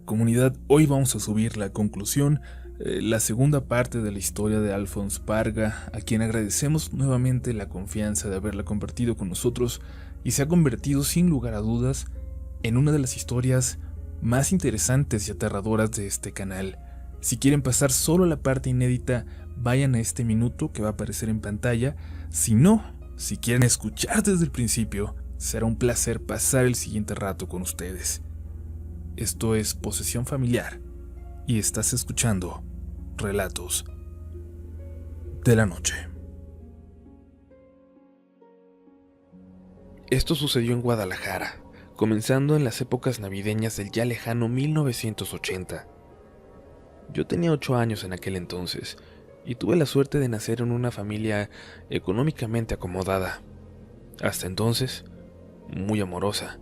Comunidad, hoy vamos a subir la conclusión, la segunda parte de la historia de Alphonse Parga, a quien agradecemos nuevamente la confianza de haberla compartido con nosotros y se ha convertido sin lugar a dudas en una de las historias más interesantes y aterradoras de este canal. Si quieren pasar solo la parte inédita, vayan a este minuto que va a aparecer en pantalla. Si no, si quieren escuchar desde el principio, será un placer pasar el siguiente rato con ustedes. Esto es Posesión Familiar y estás escuchando Relatos de la Noche. Esto sucedió en Guadalajara, comenzando en las épocas navideñas del ya lejano 1980. Yo tenía 8 años en aquel entonces y tuve la suerte de nacer en una familia económicamente acomodada. Hasta entonces, muy amorosa.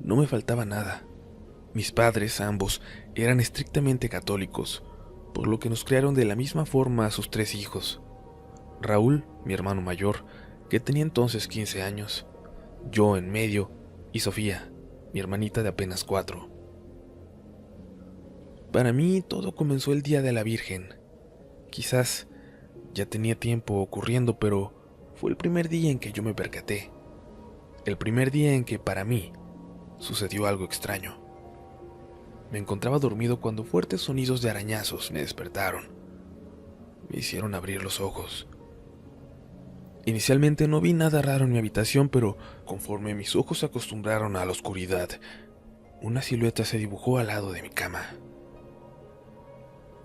No me faltaba nada. Mis padres, ambos, eran estrictamente católicos, por lo que nos criaron de la misma forma a sus 3 hijos. Raúl, mi hermano mayor, que tenía entonces 15 años, yo en medio, y Sofía, mi hermanita de apenas 4. Para mí todo comenzó el día de la Virgen. Quizás ya tenía tiempo ocurriendo, pero fue el primer día en que yo me percaté. El primer día en que, para mí, sucedió algo extraño. Me encontraba dormido cuando fuertes sonidos de arañazos me despertaron. Me hicieron abrir los ojos. Inicialmente no vi nada raro en mi habitación, pero conforme mis ojos se acostumbraron a la oscuridad, una silueta se dibujó al lado de mi cama.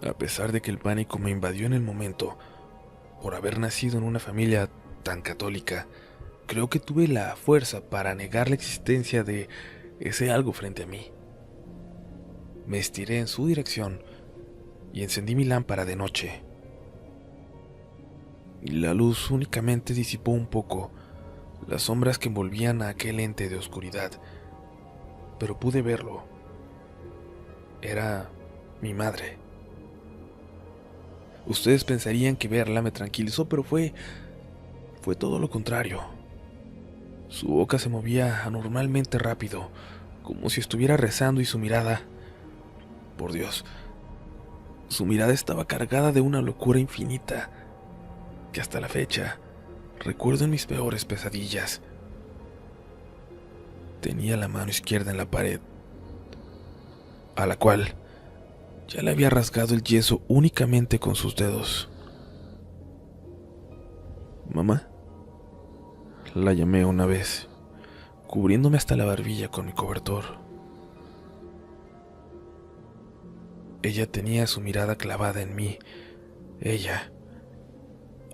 A pesar de que el pánico me invadió en el momento, por haber nacido en una familia tan católica, creo que tuve la fuerza para negar la existencia de ese algo frente a mí. Me estiré en su dirección y encendí mi lámpara de noche. La luz únicamente disipó un poco las sombras que envolvían a aquel ente de oscuridad, pero pude verlo. Era mi madre. Ustedes pensarían que verla me tranquilizó, pero fue todo lo contrario. Su boca se movía anormalmente rápido, como si estuviera rezando, y su mirada, por Dios, su mirada estaba cargada de una locura infinita que hasta la fecha recuerdo en mis peores pesadillas. Tenía la mano izquierda en la pared, a la cual ya le había rasgado el yeso únicamente con sus dedos. «Mamá», la llamé una vez, cubriéndome hasta la barbilla con mi cobertor. Ella tenía su mirada clavada en mí.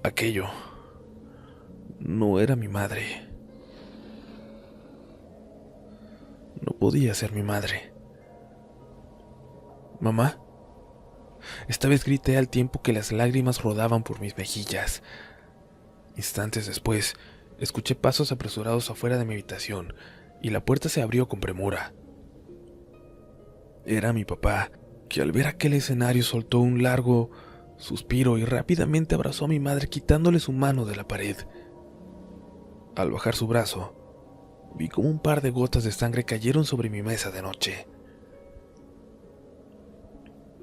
Aquello, no era mi madre. No podía ser mi madre. «Mamá». Esta vez grité al tiempo que las lágrimas rodaban por mis mejillas. Instantes después, escuché pasos apresurados afuera de mi habitación y la puerta se abrió con premura. Era mi papá, que al ver aquel escenario soltó un largo suspiro y rápidamente abrazó a mi madre, quitándole su mano de la pared. Al bajar su brazo, vi como un par de gotas de sangre cayeron sobre mi mesa de noche.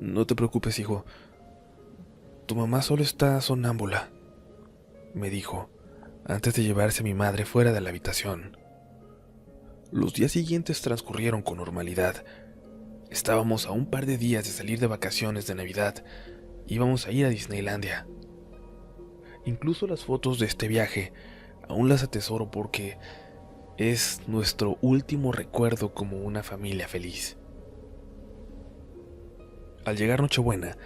«No te preocupes, hijo. Tu mamá solo está sonámbula», me dijo, antes de llevarse a mi madre fuera de la habitación. Los días siguientes transcurrieron con normalidad. Estábamos a un par de días de salir de vacaciones de Navidad. Íbamos a ir a Disneylandia. Incluso las fotos de este viaje aún las atesoro porque es nuestro último recuerdo como una familia feliz. Al llegar Nochebuena,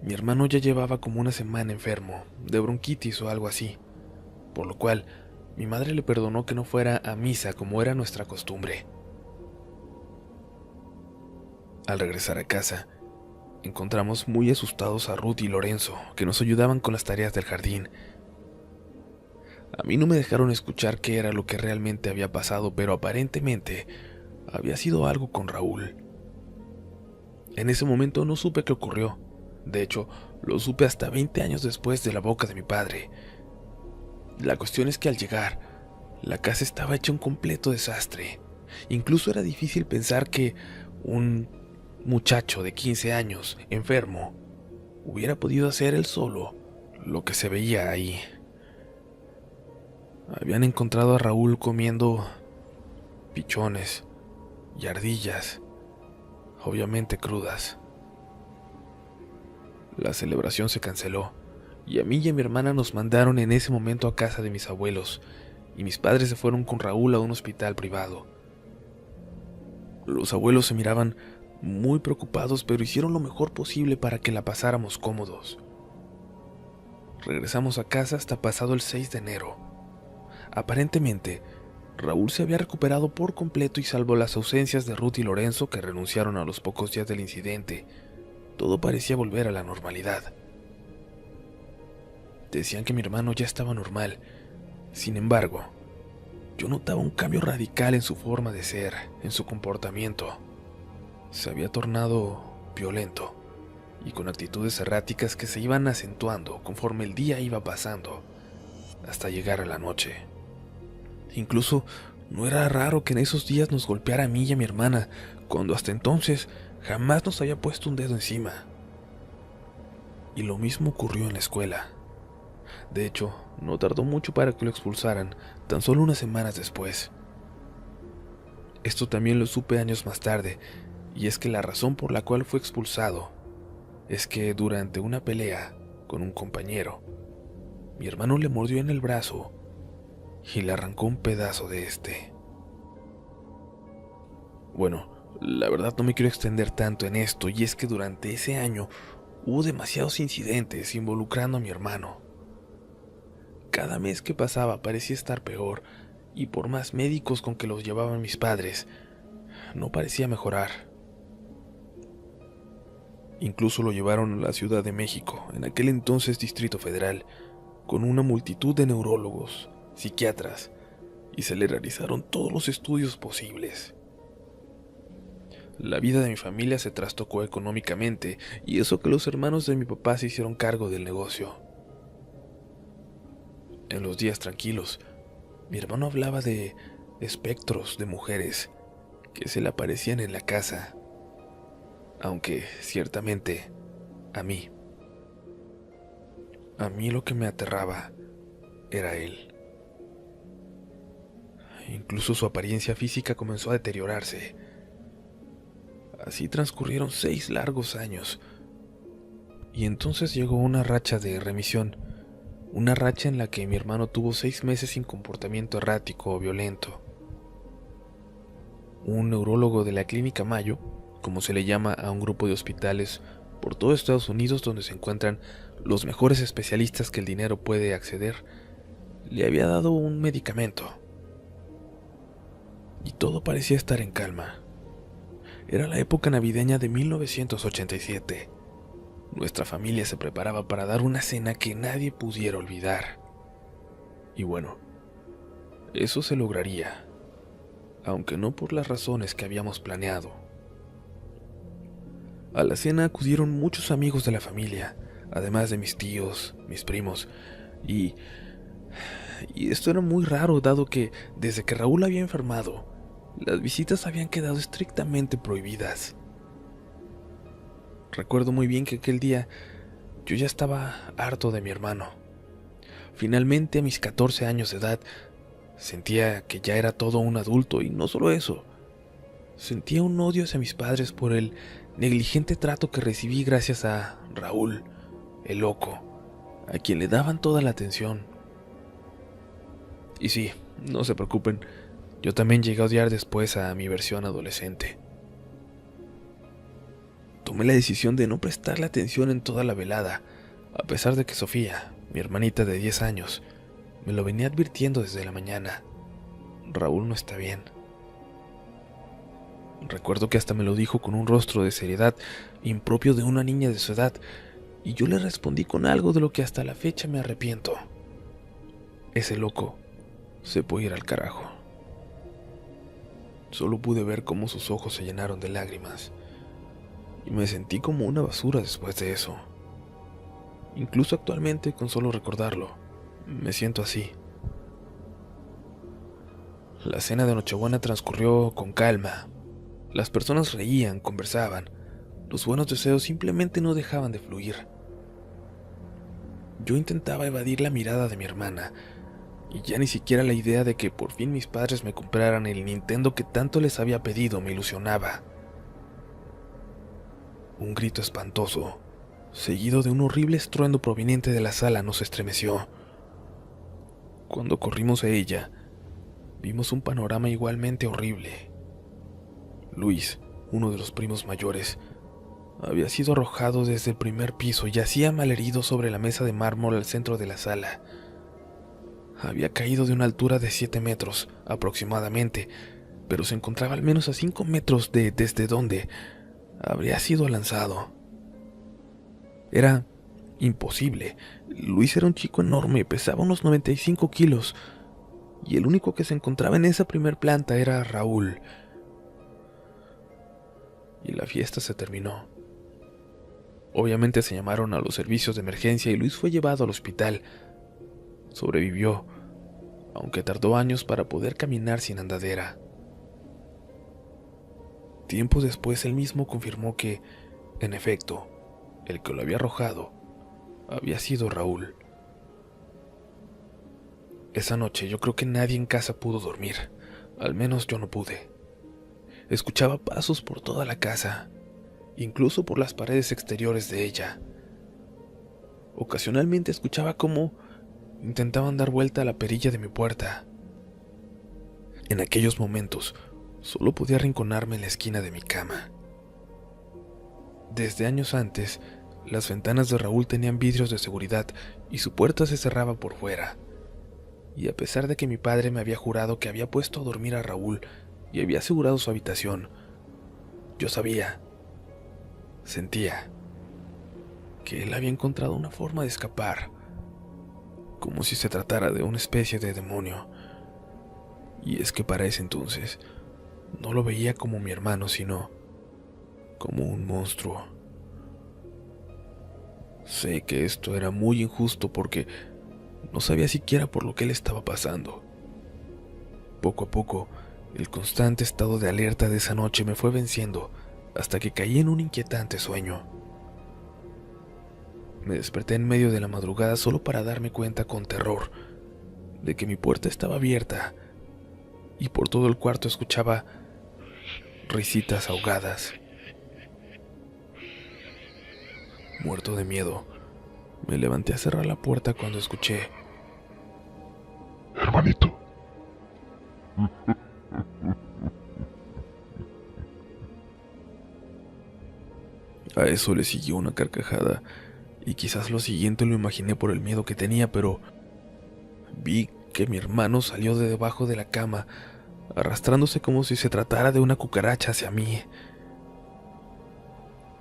mi hermano ya llevaba como una semana enfermo, de bronquitis o algo así, por lo cual mi madre le perdonó que no fuera a misa como era nuestra costumbre. Al regresar a casa, encontramos muy asustados a Ruth y Lorenzo, que nos ayudaban con las tareas del jardín. A mí no me dejaron escuchar qué era lo que realmente había pasado, pero aparentemente había sido algo con Raúl. En ese momento no supe qué ocurrió. De hecho, lo supe hasta 20 años después de la boca de mi padre. La cuestión es que al llegar, la casa estaba hecha un completo desastre. Incluso era difícil pensar que un muchacho de 15 años, enfermo, hubiera podido hacer él solo lo que se veía ahí. Habían encontrado a Raúl comiendo pichones y ardillas, obviamente crudas. La celebración se canceló y a mí y a mi hermana nos mandaron en ese momento a casa de mis abuelos, y mis padres se fueron con Raúl a un hospital privado. Los abuelos se miraban muy preocupados, pero hicieron lo mejor posible para que la pasáramos cómodos. Regresamos a casa hasta pasado el 6 de enero. Aparentemente, Raúl se había recuperado por completo y salvo las ausencias de Ruth y Lorenzo, que renunciaron a los pocos días del incidente, todo parecía volver a la normalidad. Decían que mi hermano ya estaba normal. Sin embargo, yo notaba un cambio radical en su forma de ser, en su comportamiento. Se había tornado violento y con actitudes erráticas que se iban acentuando conforme el día iba pasando, hasta llegar a la noche. Incluso no era raro que en esos días nos golpeara a mí y a mi hermana, cuando hasta entonces jamás nos había puesto un dedo encima. Y lo mismo ocurrió en la escuela. De hecho, no tardó mucho para que lo expulsaran, tan solo unas semanas después. Esto también lo supe años más tarde, y es que la razón por la cual fue expulsado es que durante una pelea con un compañero, mi hermano le mordió en el brazo y le arrancó un pedazo de este. Bueno, la verdad no me quiero extender tanto en esto, y es que durante ese año hubo demasiados incidentes involucrando a mi hermano. Cada mes que pasaba parecía estar peor, y por más médicos con que los llevaban mis padres, no parecía mejorar. Incluso lo llevaron a la Ciudad de México, en aquel entonces Distrito Federal, con una multitud de neurólogos, psiquiatras, y se le realizaron todos los estudios posibles. La vida de mi familia se trastocó económicamente, y eso que los hermanos de mi papá se hicieron cargo del negocio. En los días tranquilos, mi hermano hablaba de espectros de mujeres que se le aparecían en la casa, aunque ciertamente a mí lo que me aterraba era él. Incluso su apariencia física comenzó a deteriorarse. Así transcurrieron 6 largos años, y entonces llegó una racha de remisión, una racha en la que mi hermano tuvo 6 meses sin comportamiento errático o violento. Un neurólogo de la Clínica Mayo, como se le llama a un grupo de hospitales por todo Estados Unidos donde se encuentran los mejores especialistas que el dinero puede acceder, le había dado un medicamento. Y todo parecía estar en calma. Era la época navideña de 1987. Nuestra familia se preparaba para dar una cena que nadie pudiera olvidar. Y bueno, eso se lograría, aunque no por las razones que habíamos planeado. A la cena acudieron muchos amigos de la familia, además de mis tíos, mis primos, y esto era muy raro, dado que desde que Raúl había enfermado, las visitas habían quedado estrictamente prohibidas. Recuerdo muy bien que aquel día yo ya estaba harto de mi hermano. Finalmente, a mis 14 años de edad, sentía que ya era todo un adulto, y no solo eso, sentía un odio hacia mis padres por el negligente trato que recibí gracias a Raúl, el loco, a quien le daban toda la atención. Y sí, no se preocupen, yo también llegué a odiar después a mi versión adolescente. Tomé la decisión de no prestarle atención en toda la velada, a pesar de que Sofía, mi hermanita de 10 años, me lo venía advirtiendo desde la mañana. Raúl no está bien. Recuerdo que hasta me lo dijo con un rostro de seriedad impropio de una niña de su edad, y yo le respondí con algo de lo que hasta la fecha me arrepiento. Ese loco se puede ir al carajo. Solo pude ver cómo sus ojos se llenaron de lágrimas, y me sentí como una basura después de eso. Incluso actualmente, con solo recordarlo, me siento así. La cena de Nochebuena transcurrió con calma. Las personas reían, conversaban, Los buenos deseos simplemente no dejaban de fluir. Yo intentaba evadir la mirada de mi hermana, y ya ni siquiera la idea de que por fin mis padres me compraran el Nintendo que tanto les había pedido me ilusionaba. Un grito espantoso, seguido de un horrible estruendo proveniente de la sala, nos estremeció. Cuando corrimos a ella, vimos un panorama igualmente horrible. Luis, uno de los primos mayores, había sido arrojado desde el primer piso y yacía malherido sobre la mesa de mármol al centro de la sala. Había caído de una altura de 7 metros aproximadamente, pero se encontraba al menos a 5 metros desde donde habría sido lanzado. Era imposible. Luis era un chico enorme, pesaba unos 95 kilos, y el único que se encontraba en esa primer planta era Raúl. Y la fiesta se terminó. Obviamente se llamaron a los servicios de emergencia y Luis fue llevado al hospital. Sobrevivió, aunque tardó años para poder caminar sin andadera. Tiempo después él mismo confirmó que, en efecto, el que lo había arrojado había sido Raúl. Esa noche yo creo que nadie en casa pudo dormir, al menos yo no pude. Escuchaba pasos por toda la casa, incluso por las paredes exteriores de ella. Ocasionalmente escuchaba cómo intentaban dar vuelta a la perilla de mi puerta. En aquellos momentos, solo podía arrinconarme en la esquina de mi cama. Desde años antes, las ventanas de Raúl tenían vidrios de seguridad y su puerta se cerraba por fuera. Y a pesar de que mi padre me había jurado que había puesto a dormir a Raúl y había asegurado su habitación, yo sentía que él había encontrado una forma de escapar, como si se tratara de una especie de demonio. Y es que para ese entonces no lo veía como mi hermano, sino como un monstruo. Sé que esto era muy injusto porque no sabía siquiera por lo que él estaba pasando. Poco a poco, el constante estado de alerta de esa noche me fue venciendo hasta que caí en un inquietante sueño. Me desperté en medio de la madrugada solo para darme cuenta con terror de que mi puerta estaba abierta y por todo el cuarto escuchaba risitas ahogadas. Muerto de miedo, me levanté a cerrar la puerta cuando escuché: hermanito. A eso le siguió una carcajada, y quizás lo siguiente lo imaginé por el miedo que tenía, pero vi que mi hermano salió de debajo de la cama, arrastrándose como si se tratara de una cucaracha hacia mí.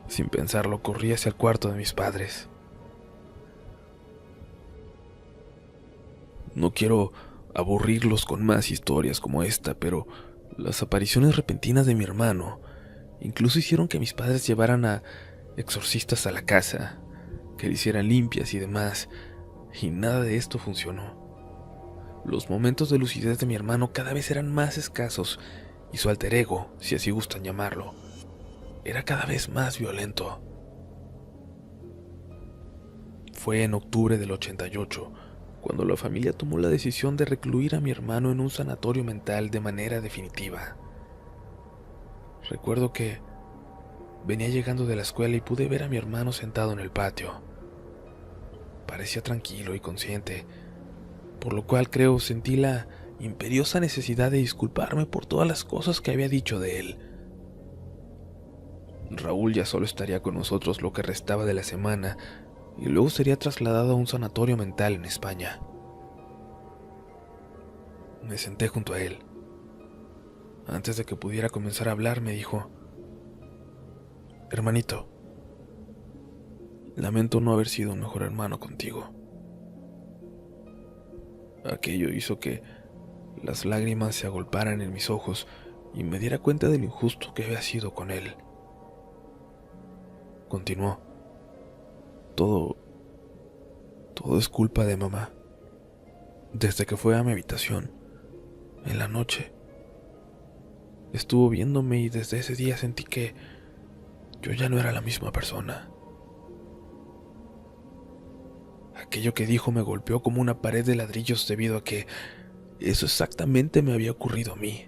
Sin pensarlo, corrí hacia el cuarto de mis padres. No quiero aburrirlos con más historias como esta, pero las apariciones repentinas de mi hermano incluso hicieron que mis padres llevaran a exorcistas a la casa, que le hicieran limpias y demás, y nada de esto funcionó. Los momentos de lucidez de mi hermano cada vez eran más escasos, y su alter ego, si así gustan llamarlo, era cada vez más violento. Fue en octubre del 88, cuando la familia tomó la decisión de recluir a mi hermano en un sanatorio mental de manera definitiva. Recuerdo que venía llegando de la escuela y pude ver a mi hermano sentado en el patio. Parecía tranquilo y consciente, por lo cual creo sentí la imperiosa necesidad de disculparme por todas las cosas que había dicho de él. Raúl ya solo estaría con nosotros lo que restaba de la semana y luego sería trasladado a un sanatorio mental en España. Me senté junto a él. Antes de que pudiera comenzar a hablar, me dijo: hermanito, lamento no haber sido un mejor hermano contigo. Aquello hizo que las lágrimas se agolparan en mis ojos y me diera cuenta de lo injusto que había sido con él. Continuó: Todo es culpa de mamá. Desde que fue a mi habitación, en la noche, estuvo viéndome y desde ese día sentí que Yo ya no era la misma persona. Aquello que dijo me golpeó como una pared de ladrillos debido a que eso exactamente me había ocurrido a mí.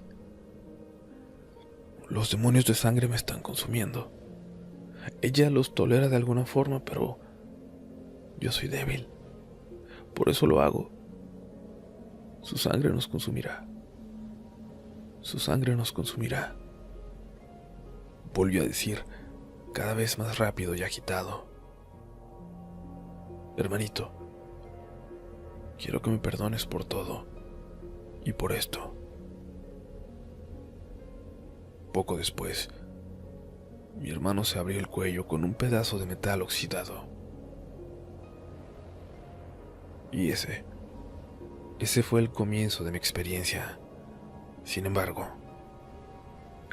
Los demonios de sangre me están consumiendo. Ella los tolera de alguna forma, pero yo soy débil. Por eso lo hago. Su sangre nos consumirá. Su sangre nos consumirá. Volvió a decir, cada vez más rápido y agitado. Hermanito, quiero que me perdones por todo y por esto. Poco después, mi hermano se abrió el cuello con un pedazo de metal oxidado. Y ese fue el comienzo de mi experiencia. Sin embargo,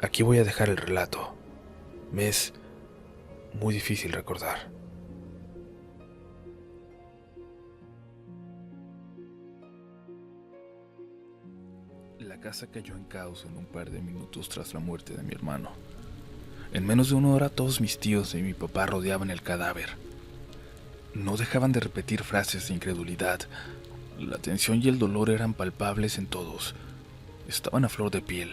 aquí voy a dejar el relato. Me es muy difícil recordar. La casa cayó en caos en un par de minutos tras la muerte de mi hermano. En menos de una hora todos mis tíos y mi papá rodeaban el cadáver. No dejaban de repetir frases de incredulidad. La tensión y el dolor eran palpables en todos. Estaban a flor de piel.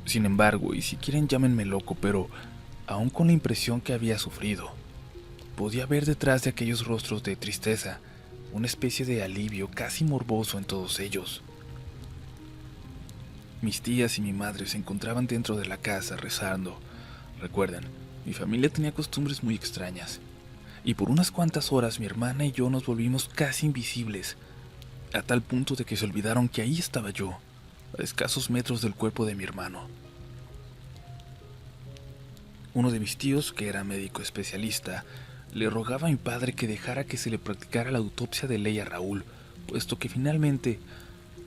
Sin embargo, y si quieren llámenme loco, pero aún con la impresión que había sufrido, podía ver detrás de aquellos rostros de tristeza una especie de alivio casi morboso en todos ellos. Mis tías y mi madre se encontraban dentro de la casa rezando. Recuerden, mi familia tenía costumbres muy extrañas, y por unas cuantas horas mi hermana y yo nos volvimos casi invisibles, a tal punto de que se olvidaron que ahí estaba yo, a escasos metros del cuerpo de mi hermano. Uno de mis tíos, que era médico especialista, le rogaba a mi padre que dejara que se le practicara la autopsia de ley a Raúl, puesto que finalmente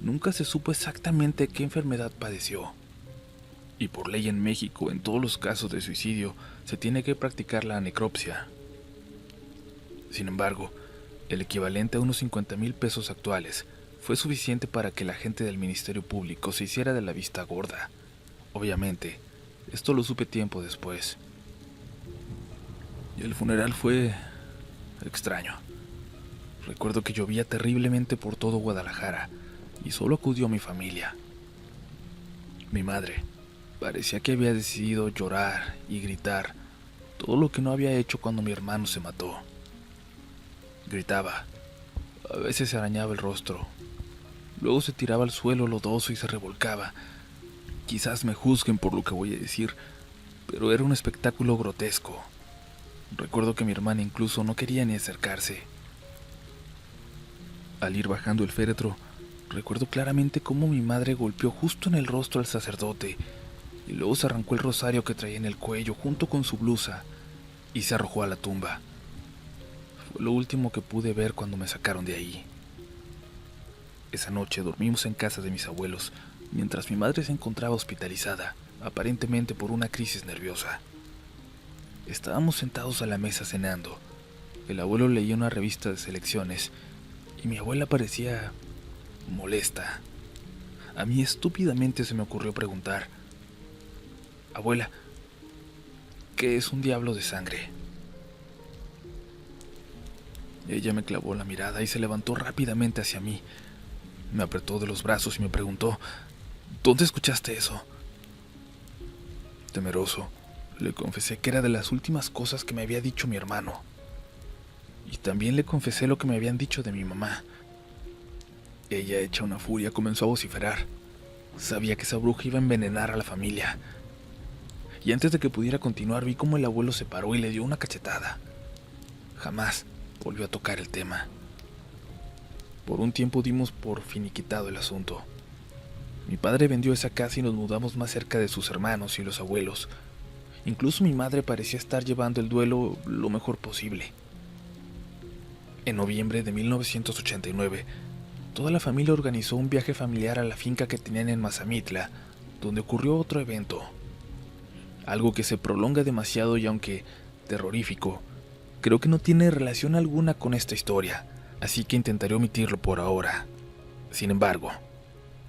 nunca se supo exactamente qué enfermedad padeció. Y por ley en México, en todos los casos de suicidio, se tiene que practicar la necropsia. Sin embargo, el equivalente a unos 50,000 pesos actuales fue suficiente para que la gente del Ministerio Público se hiciera de la vista gorda. Obviamente, esto lo supe tiempo después. Y el funeral fue extraño. Recuerdo que llovía terriblemente por todo Guadalajara y solo acudió mi familia. Mi madre parecía que había decidido llorar y gritar todo lo que no había hecho cuando mi hermano se mató. Gritaba, a veces se arañaba el rostro, luego se tiraba al suelo lodoso y se revolcaba. Quizás me juzguen por lo que voy a decir, pero era un espectáculo grotesco. Recuerdo que mi hermana incluso no quería ni acercarse. Al ir bajando el féretro, recuerdo claramente cómo mi madre golpeó justo en el rostro al sacerdote y luego se arrancó el rosario que traía en el cuello junto con su blusa y se arrojó a la tumba. Fue lo último que pude ver cuando me sacaron de ahí. Esa noche dormimos en casa de mis abuelos, mientras mi madre se encontraba hospitalizada, aparentemente por una crisis nerviosa. Estábamos sentados a la mesa cenando. El abuelo leía una revista de selecciones y mi abuela parecía molesta. A mí estúpidamente se me ocurrió preguntar, abuela, ¿qué es un diablo de sangre? Ella me clavó la mirada y se levantó rápidamente hacia mí. Me apretó de los brazos y me preguntó, ¿dónde escuchaste eso? Temeroso, le confesé que era de las últimas cosas que me había dicho mi hermano. Y también le confesé lo que me habían dicho de mi mamá. Ella, hecha una furia, comenzó a vociferar. Sabía que esa bruja iba a envenenar a la familia. Y antes de que pudiera continuar, vi cómo el abuelo se paró y le dio una cachetada. Jamás volvió a tocar el tema. Por un tiempo dimos por finiquitado el asunto. Mi padre vendió esa casa y nos mudamos más cerca de sus hermanos y los abuelos. Incluso mi madre parecía estar llevando el duelo lo mejor posible. En noviembre de 1989, toda la familia organizó un viaje familiar a la finca que tenían en Mazamitla, donde ocurrió otro evento. Algo que se prolonga demasiado y aunque terrorífico, creo que no tiene relación alguna con esta historia, así que intentaré omitirlo por ahora. Sin embargo,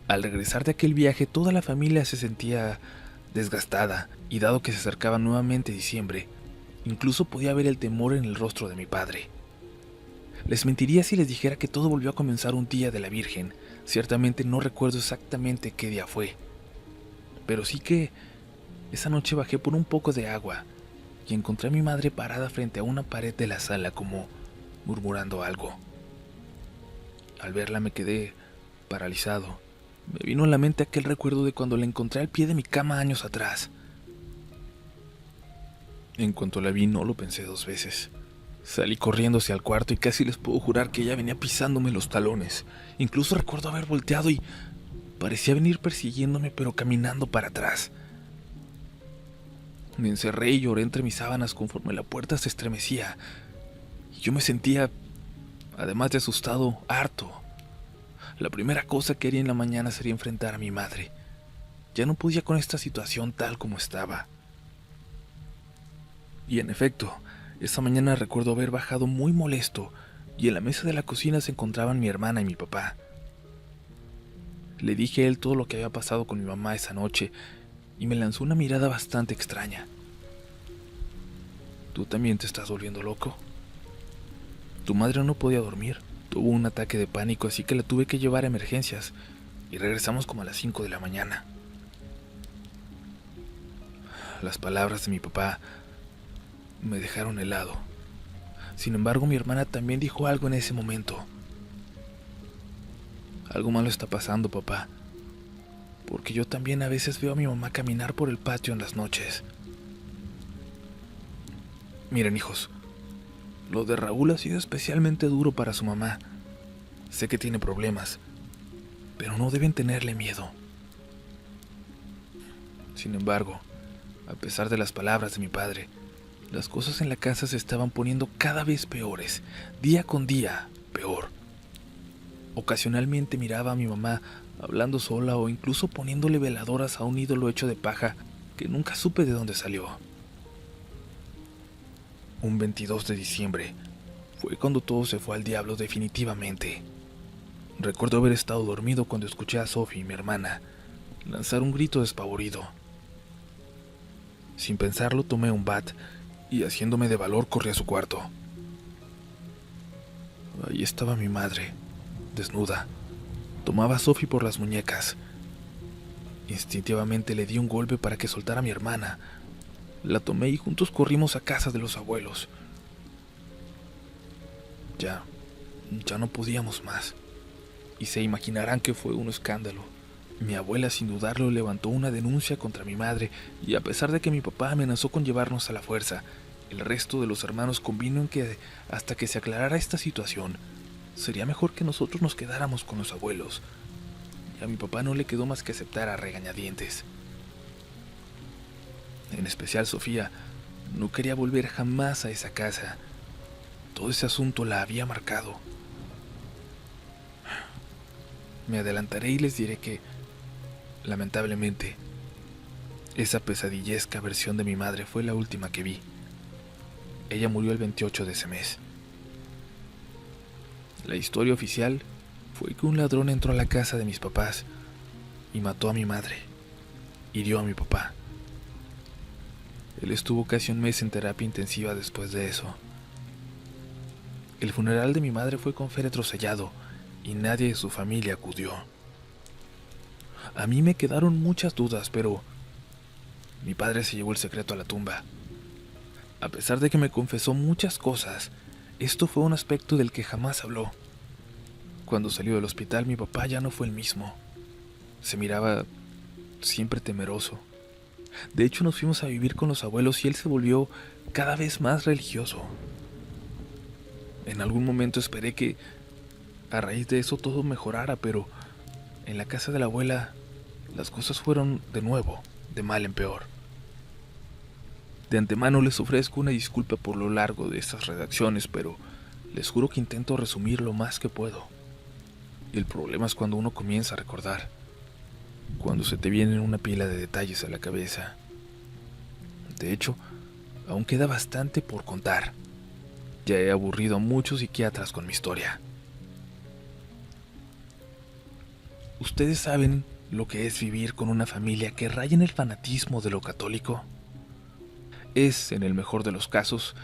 al regresar de aquel viaje toda la familia se sentía desgastada, y dado que se acercaba nuevamente diciembre, incluso podía ver el temor en el rostro de mi padre. Les mentiría si les dijera que todo volvió a comenzar un día de la Virgen. Ciertamente no recuerdo exactamente qué día fue, pero sí que esa noche bajé por un poco de agua y encontré a mi madre parada frente a una pared de la sala como murmurando algo. Al verla me quedé paralizado. Me vino a la mente aquel recuerdo de cuando la encontré al pie de mi cama años atrás. En cuanto la vi no lo pensé dos veces. Salí corriendo hacia el cuarto y casi les puedo jurar que ella venía pisándome los talones. Incluso recuerdo haber volteado y parecía venir persiguiéndome pero caminando para atrás. Me encerré y lloré entre mis sábanas conforme la puerta se estremecía. Y yo me sentía, además de asustado, harto. La primera cosa que haría en la mañana sería enfrentar a mi madre. Ya no podía con esta situación tal como estaba. Y en efecto, esa mañana recuerdo haber bajado muy molesto y en la mesa de la cocina se encontraban mi hermana y mi papá. Le dije a él todo lo que había pasado con mi mamá esa noche y me lanzó una mirada bastante extraña. ¿Tú también te estás volviendo loco? Tu madre no podía dormir, tuvo un ataque de pánico, así que la tuve que llevar a emergencias y regresamos como a las 5 de la mañana. Las palabras de mi papá me dejaron helado. Sin embargo, mi hermana también dijo algo en ese momento. Algo malo está pasando, papá, porque yo también a veces veo a mi mamá caminar por el patio en las noches. Miren, hijos, lo de Raúl ha sido especialmente duro para su mamá. Sé que tiene problemas, pero no deben tenerle miedo. Sin embargo, a pesar de las palabras de mi padre, las cosas en la casa se estaban poniendo cada vez peores, día con día, peor. Ocasionalmente miraba a mi mamá hablando sola o incluso poniéndole veladoras a un ídolo hecho de paja que nunca supe de dónde salió. Un 22 de diciembre fue cuando todo se fue al diablo definitivamente. Recuerdo haber estado dormido cuando escuché a Sophie, mi hermana, lanzar un grito despavorido. Sin pensarlo tomé un bat y haciéndome de valor corrí a su cuarto. Ahí estaba mi madre, desnuda. Tomaba a Sophie por las muñecas. Instintivamente le di un golpe para que soltara a mi hermana. La tomé y juntos corrimos a casa de los abuelos. Ya no podíamos más. Y se imaginarán que fue un escándalo. Mi abuela sin dudarlo levantó una denuncia contra mi madre y a pesar de que mi papá amenazó con llevarnos a la fuerza, el resto de los hermanos convino en que hasta que se aclarara esta situación, sería mejor que nosotros nos quedáramos con los abuelos. Y a mi papá no le quedó más que aceptar a regañadientes. En especial Sofía no quería volver jamás a esa casa. Todo ese asunto la había marcado. Me adelantaré y les diré que, lamentablemente, esa pesadillesca versión de mi madre fue la última que vi. Ella murió el 28 de ese mes. La historia oficial fue que un ladrón entró a la casa de mis papás y mató a mi madre, hirió a mi papá. Él estuvo casi un mes en terapia intensiva después de eso. El funeral de mi madre fue con féretro sellado y nadie de su familia acudió. A mí me quedaron muchas dudas, pero mi padre se llevó el secreto a la tumba. A pesar de que me confesó muchas cosas, esto fue un aspecto del que jamás habló. Cuando salió del hospital, mi papá ya no fue el mismo. Se miraba siempre temeroso. De hecho, nos fuimos a vivir con los abuelos y él se volvió cada vez más religioso. En algún momento esperé que a raíz de eso todo mejorara, pero en la casa de la abuela las cosas fueron de nuevo, de mal en peor. De antemano les ofrezco una disculpa por lo largo de estas redacciones, pero les juro que intento resumir lo más que puedo. El problema es cuando uno comienza a recordar, cuando se te vienen una pila de detalles a la cabeza. De hecho, aún queda bastante por contar. Ya he aburrido a muchos psiquiatras con mi historia. Ustedes saben lo que es vivir con una familia que raya en el fanatismo de lo católico? Es, en el mejor de los casos,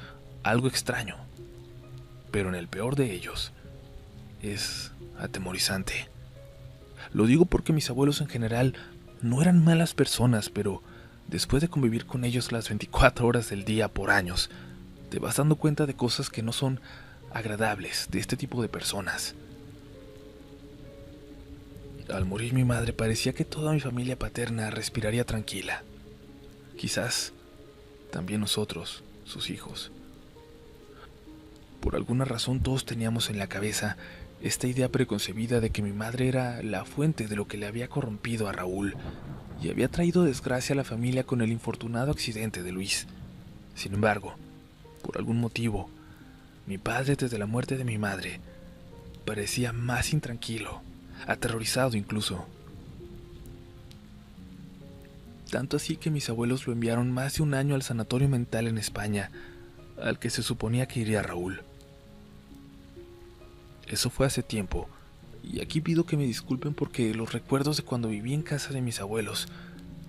algo extraño, pero en el peor de ellos, es atemorizante. Lo digo porque mis abuelos en general no eran malas personas, pero después de convivir con ellos las 24 horas del día por años, te vas dando cuenta de cosas que no son agradables de este tipo de personas. Al morir mi madre parecía que toda mi familia paterna respiraría tranquila. Quizás también nosotros, sus hijos. Por alguna razón todos teníamos en la cabeza esta idea preconcebida de que mi madre era la fuente de lo que le había corrompido a Raúl y había traído desgracia a la familia con el infortunado accidente de Luis. Sin embargo, por algún motivo, mi padre desde la muerte de mi madre parecía más intranquilo, aterrorizado incluso. Tanto así que mis abuelos lo enviaron más de un año al sanatorio mental en España, al que se suponía que iría Raúl. Eso fue hace tiempo, y aquí pido que me disculpen porque los recuerdos de cuando viví en casa de mis abuelos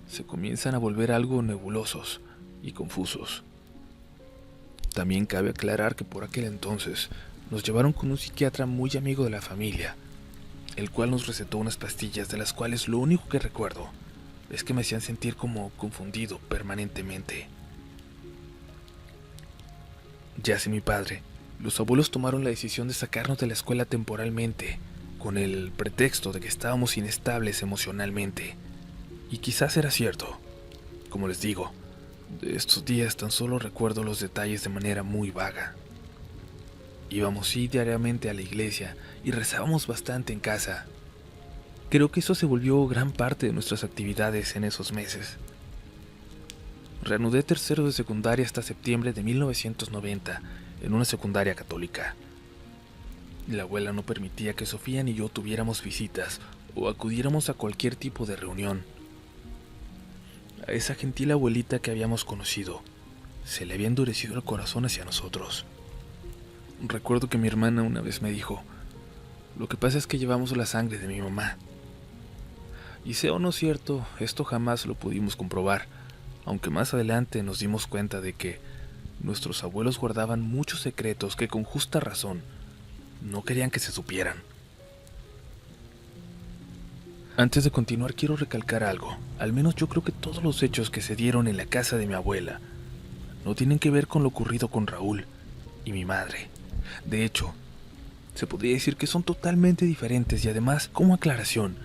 se comienzan a volver algo nebulosos y confusos. También cabe aclarar que por aquel entonces nos llevaron con un psiquiatra muy amigo de la familia, el cual nos recetó unas pastillas de las cuales lo único que recuerdo es que me hacían sentir como confundido permanentemente. Ya sin mi padre, los abuelos tomaron la decisión de sacarnos de la escuela temporalmente, con el pretexto de que estábamos inestables emocionalmente. Y quizás era cierto. Como les digo, de estos días tan solo recuerdo los detalles de manera muy vaga. Íbamos diariamente a la iglesia y rezábamos bastante en casa. Creo que eso se volvió gran parte de nuestras actividades en esos meses. Reanudé tercero de secundaria hasta septiembre de 1990 en una secundaria católica. La abuela no permitía que Sofía ni yo tuviéramos visitas o acudiéramos a cualquier tipo de reunión. A esa gentil abuelita que habíamos conocido se le había endurecido el corazón hacia nosotros. Recuerdo que mi hermana una vez me dijo: "Lo que pasa es que llevamos la sangre de mi mamá". Y sea o no cierto, esto jamás lo pudimos comprobar, aunque más adelante nos dimos cuenta de que nuestros abuelos guardaban muchos secretos que con justa razón no querían que se supieran. Antes de continuar quiero recalcar algo. Al menos yo creo que todos los hechos que se dieron en la casa de mi abuela no tienen que ver con lo ocurrido con Raúl y mi madre. De hecho, se podría decir que son totalmente diferentes y además, como aclaración,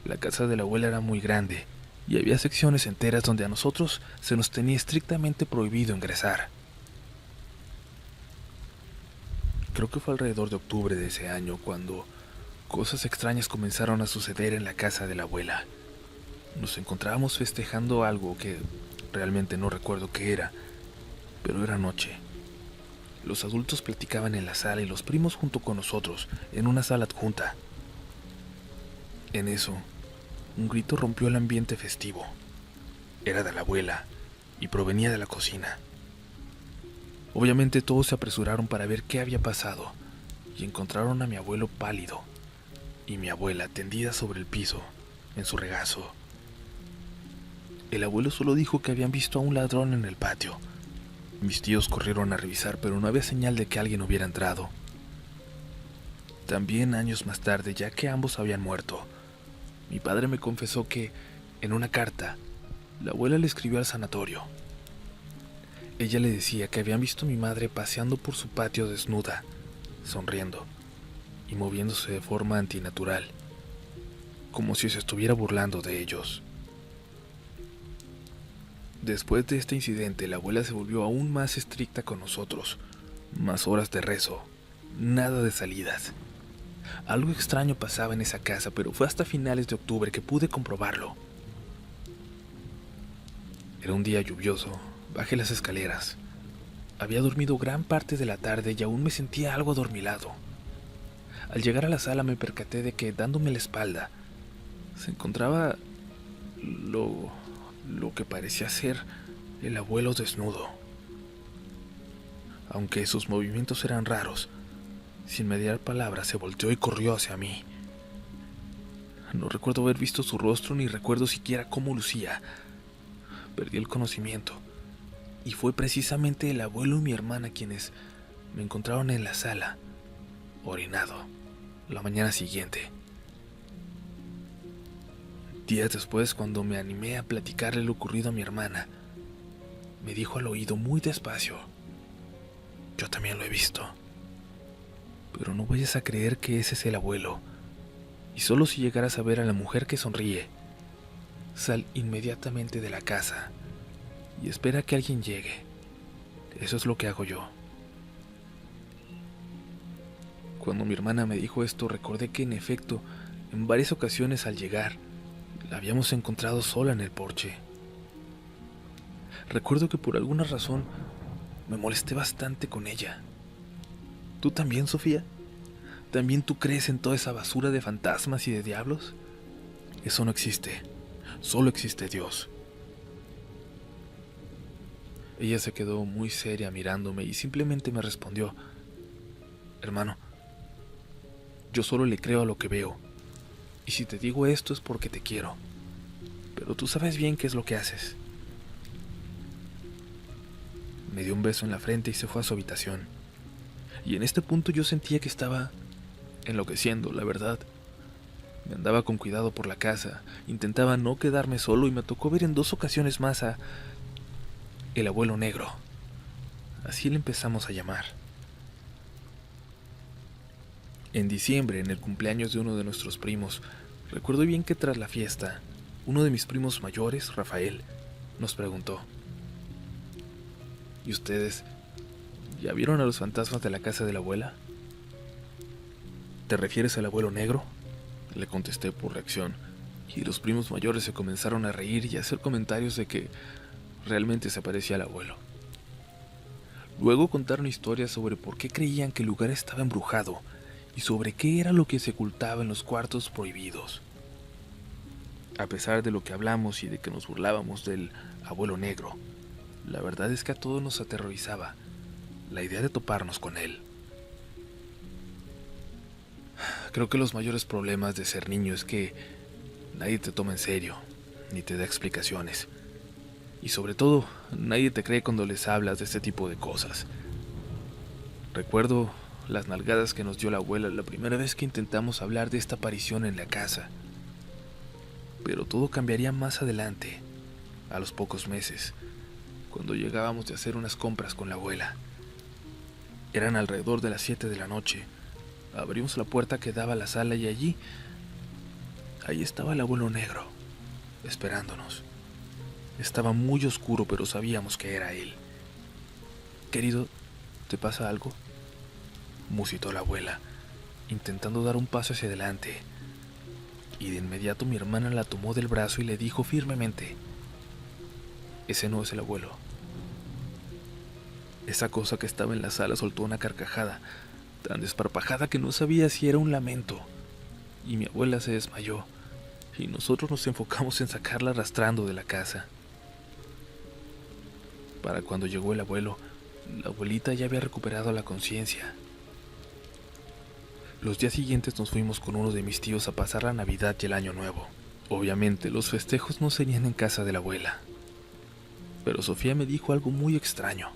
la casa de la abuela era muy grande y había secciones enteras donde a nosotros se nos tenía estrictamente prohibido ingresar. Creo que fue alrededor de octubre de ese año cuando cosas extrañas comenzaron a suceder en la casa de la abuela. Nos encontrábamos festejando algo que realmente no recuerdo qué era, pero era noche. Los adultos platicaban en la sala y los primos junto con nosotros en una sala adjunta. En eso, un grito rompió el ambiente festivo. Era de la abuela y provenía de la cocina. Obviamente todos se apresuraron para ver qué había pasado y encontraron a mi abuelo pálido y mi abuela tendida sobre el piso, en su regazo. El abuelo solo dijo que habían visto a un ladrón en el patio. Mis tíos corrieron a revisar, pero no había señal de que alguien hubiera entrado. También años más tarde, ya que ambos habían muerto, mi padre me confesó que, en una carta, la abuela le escribió al sanatorio. Ella le decía que habían visto a mi madre paseando por su patio desnuda, sonriendo y moviéndose de forma antinatural, como si se estuviera burlando de ellos. Después de este incidente, la abuela se volvió aún más estricta con nosotros, más horas de rezo, nada de salidas. Algo extraño pasaba en esa casa, pero fue hasta finales de octubre que pude comprobarlo. Era un día lluvioso. Bajé las escaleras. Había dormido gran parte de la tarde y aún me sentía algo adormilado. Al llegar a la sala me percaté de que, dándome la espalda, se encontraba lo que parecía ser el abuelo desnudo. Aunque sus movimientos eran raros, sin mediar palabras se volteó y corrió hacia mí. No recuerdo haber visto su rostro ni recuerdo siquiera cómo lucía. Perdí el conocimiento. Y fue precisamente el abuelo y mi hermana quienes me encontraron en la sala, orinado, la mañana siguiente. Días después, cuando me animé a platicarle lo ocurrido a mi hermana, me dijo al oído muy despacio: yo también lo he visto. Pero no vayas a creer que ese es el abuelo. Y solo si llegaras a ver a la mujer que sonríe, sal inmediatamente de la casa y espera que alguien llegue. Eso es lo que hago yo. Cuando mi hermana me dijo esto, recordé que en efecto, en varias ocasiones al llegar, la habíamos encontrado sola en el porche. Recuerdo que por alguna razón me molesté bastante con ella. ¿Tú también, Sofía? ¿También tú crees en toda esa basura de fantasmas y de diablos? Eso no existe. Solo existe Dios. Ella se quedó muy seria mirándome y simplemente me respondió: hermano, yo solo le creo a lo que veo. Y si te digo esto es porque te quiero. Pero tú sabes bien qué es lo que haces. Me dio un beso en la frente y se fue a su habitación. Y en este punto yo sentía que estaba enloqueciendo, la verdad. Me andaba con cuidado por la casa, intentaba no quedarme solo y me tocó ver en 2 ocasiones más a el abuelo negro. Así le empezamos a llamar. En diciembre, en el cumpleaños de uno de nuestros primos, recuerdo bien que tras la fiesta, uno de mis primos mayores, Rafael, nos preguntó: ¿y ustedes ya vieron a los fantasmas de la casa de la abuela? ¿Te refieres al abuelo negro?, le contesté por reacción, y los primos mayores se comenzaron a reír y a hacer comentarios de que realmente se parecía al abuelo. Luego contaron historias sobre por qué creían que el lugar estaba embrujado y sobre qué era lo que se ocultaba en los cuartos prohibidos. A pesar de lo que hablamos y de que nos burlábamos del abuelo negro, la verdad es que a todos nos aterrorizaba la idea de toparnos con él. Creo que los mayores problemas de ser niño es que nadie te toma en serio, ni te da explicaciones. Y sobre todo, nadie te cree cuando les hablas de este tipo de cosas. Recuerdo las nalgadas que nos dio la abuela la primera vez que intentamos hablar de esta aparición en la casa. Pero todo cambiaría más adelante, a los pocos meses, cuando llegábamos de hacer unas compras con la abuela. Eran alrededor de las 7 de la noche. Abrimos la puerta que daba a la sala y allí estaba el abuelo negro, esperándonos. Estaba muy oscuro, pero sabíamos que era él. «Querido, ¿te pasa algo?», musitó la abuela, intentando dar un paso hacia adelante. Y de inmediato mi hermana la tomó del brazo y le dijo firmemente: «Ese no es el abuelo». Esa cosa que estaba en la sala soltó una carcajada tan desparpajada que no sabía si era un lamento, y mi abuela se desmayó, y nosotros nos enfocamos en sacarla arrastrando de la casa. Para cuando llegó el abuelo, la abuelita ya había recuperado la conciencia. Los días siguientes nos fuimos con uno de mis tíos a pasar la Navidad y el Año Nuevo. Obviamente los festejos no serían en casa de la abuela, pero Sofía me dijo algo muy extraño.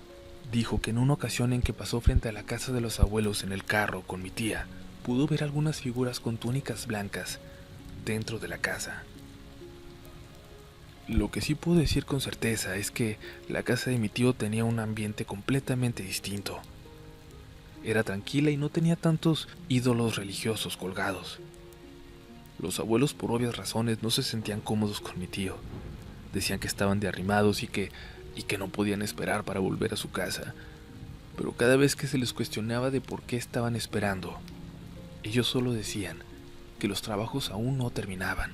Dijo que en una ocasión en que pasó frente a la casa de los abuelos en el carro con mi tía, pudo ver algunas figuras con túnicas blancas dentro de la casa. Lo que sí puedo decir con certeza es que la casa de mi tío tenía un ambiente completamente distinto. Era tranquila y no tenía tantos ídolos religiosos colgados. Los abuelos, por obvias razones, no se sentían cómodos con mi tío. Decían que estaban de arrimados y que no podían esperar para volver a su casa. Pero cada vez que se les cuestionaba de por qué estaban esperando, ellos solo decían que los trabajos aún no terminaban.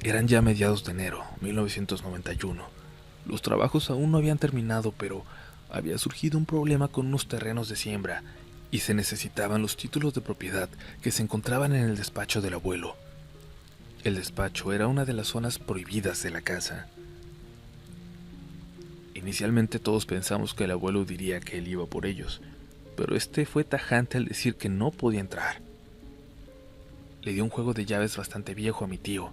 Eran ya mediados de enero, 1991. Los trabajos aún no habían terminado, pero había surgido un problema con unos terrenos de siembra y se necesitaban los títulos de propiedad que se encontraban en el despacho del abuelo. El despacho era una de las zonas prohibidas de la casa. Inicialmente todos pensamos que el abuelo diría que él iba por ellos, pero este fue tajante al decir que no podía entrar. Le dio un juego de llaves bastante viejo a mi tío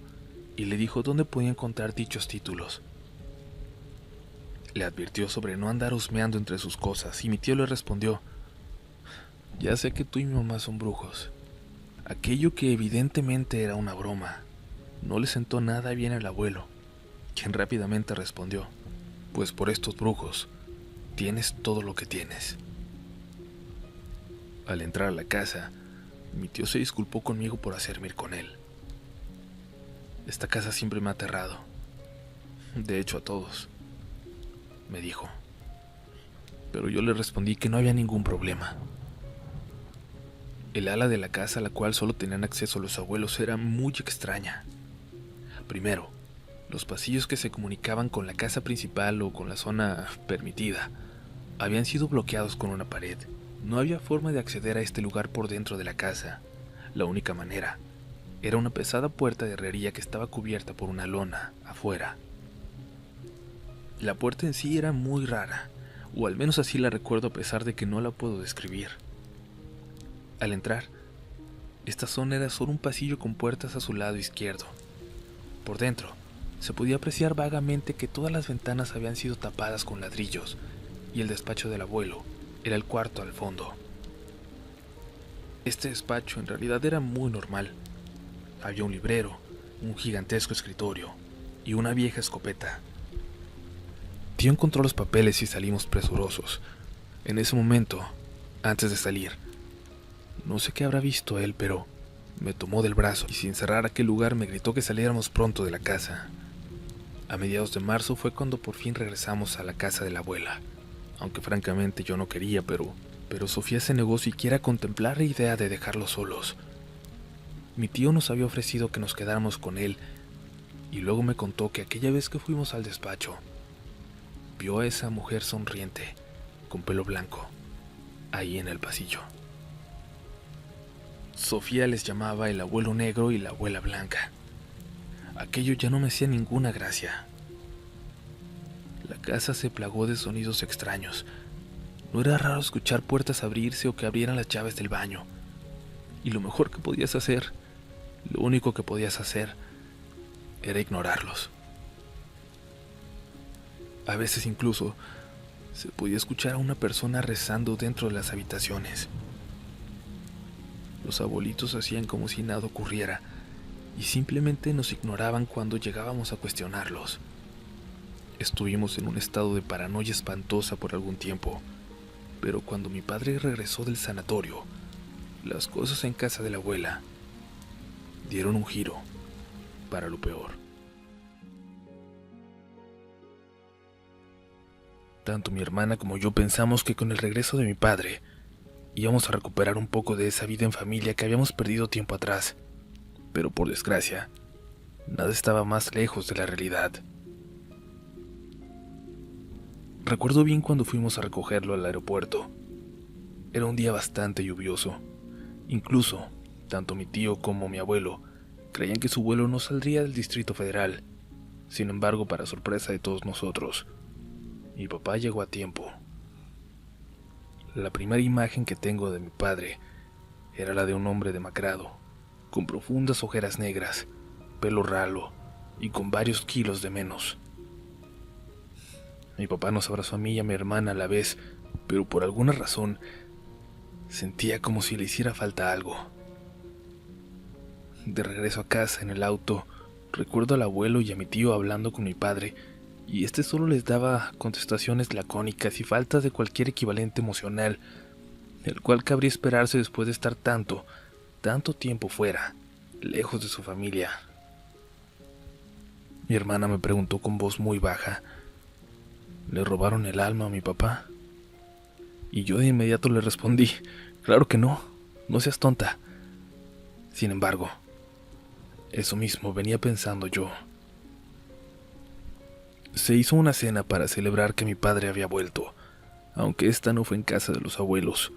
y le dijo dónde podía encontrar dichos títulos. Le advirtió sobre no andar husmeando entre sus cosas y mi tío le respondió: «Ya sé que tú y mi mamá son brujos». Aquello que evidentemente era una broma no le sentó nada bien al abuelo, quien rápidamente respondió: «Pues por estos brujos tienes todo lo que tienes». Al entrar a la casa, mi tío se disculpó conmigo por hacerme ir con él. «Esta casa siempre me ha aterrado. De hecho, a todos», me dijo. Pero yo le respondí que no había ningún problema. El ala de la casa a la cual solo tenían acceso los abuelos era muy extraña. Primero, los pasillos que se comunicaban con la casa principal o con la zona permitida habían sido bloqueados con una pared. No había forma de acceder a este lugar por dentro de la casa. La única manera era una pesada puerta de herrería que estaba cubierta por una lona afuera. La puerta en sí era muy rara, o al menos así la recuerdo a pesar de que no la puedo describir. Al entrar, esta zona era solo un pasillo con puertas a su lado izquierdo. Por dentro, se podía apreciar vagamente que todas las ventanas habían sido tapadas con ladrillos, y el despacho del abuelo era el cuarto al fondo. Este despacho en realidad era muy normal. Había un librero, un gigantesco escritorio y una vieja escopeta. Tío encontró los papeles y salimos presurosos. En ese momento, antes de salir, no sé qué habrá visto él, pero me tomó del brazo y sin cerrar aquel lugar me gritó que saliéramos pronto de la casa. A mediados de marzo fue cuando por fin regresamos a la casa de la abuela, aunque francamente yo no quería, pero Sofía se negó siquiera a contemplar la idea de dejarlos solos. Mi tío nos había ofrecido que nos quedáramos con él y luego me contó que aquella vez que fuimos al despacho, vio a esa mujer sonriente, con pelo blanco, ahí en el pasillo. Sofía les llamaba el abuelo negro y la abuela blanca. Aquello ya no me hacía ninguna gracia. La casa se plagó de sonidos extraños. No era raro escuchar puertas abrirse o que abrieran las llaves del baño. Y lo mejor que podías hacer, lo único que podías hacer, era ignorarlos. A veces incluso se podía escuchar a una persona rezando dentro de las habitaciones. Los abuelitos hacían como si nada ocurriera y simplemente nos ignoraban cuando llegábamos a cuestionarlos. Estuvimos en un estado de paranoia espantosa por algún tiempo, pero cuando mi padre regresó del sanatorio, las cosas en casa de la abuela dieron un giro para lo peor. Tanto mi hermana como yo pensamos que con el regreso de mi padre íbamos a recuperar un poco de esa vida en familia que habíamos perdido tiempo atrás, pero por desgracia, nada estaba más lejos de la realidad. Recuerdo bien cuando fuimos a recogerlo al aeropuerto. Era un día bastante lluvioso. Incluso, tanto mi tío como mi abuelo creían que su vuelo no saldría del Distrito Federal. Sin embargo, para sorpresa de todos nosotros, mi papá llegó a tiempo. La primera imagen que tengo de mi padre era la de un hombre demacrado, con profundas ojeras negras, pelo ralo y con varios kilos de menos. Mi papá nos abrazó a mí y a mi hermana a la vez, pero por alguna razón sentía como si le hiciera falta algo. De regreso a casa en el auto, recuerdo al abuelo y a mi tío hablando con mi padre, y este solo les daba contestaciones lacónicas y faltas de cualquier equivalente emocional, el cual cabría esperarse después de estar tanto tiempo fuera, lejos de su familia. Mi hermana me preguntó con voz muy baja: ¿le robaron el alma a mi papá? Y yo de inmediato le respondí: claro que no, no seas tonta. Sin embargo, eso mismo venía pensando yo. Se hizo una cena para celebrar que mi padre había vuelto, aunque esta no fue en casa de los abuelos.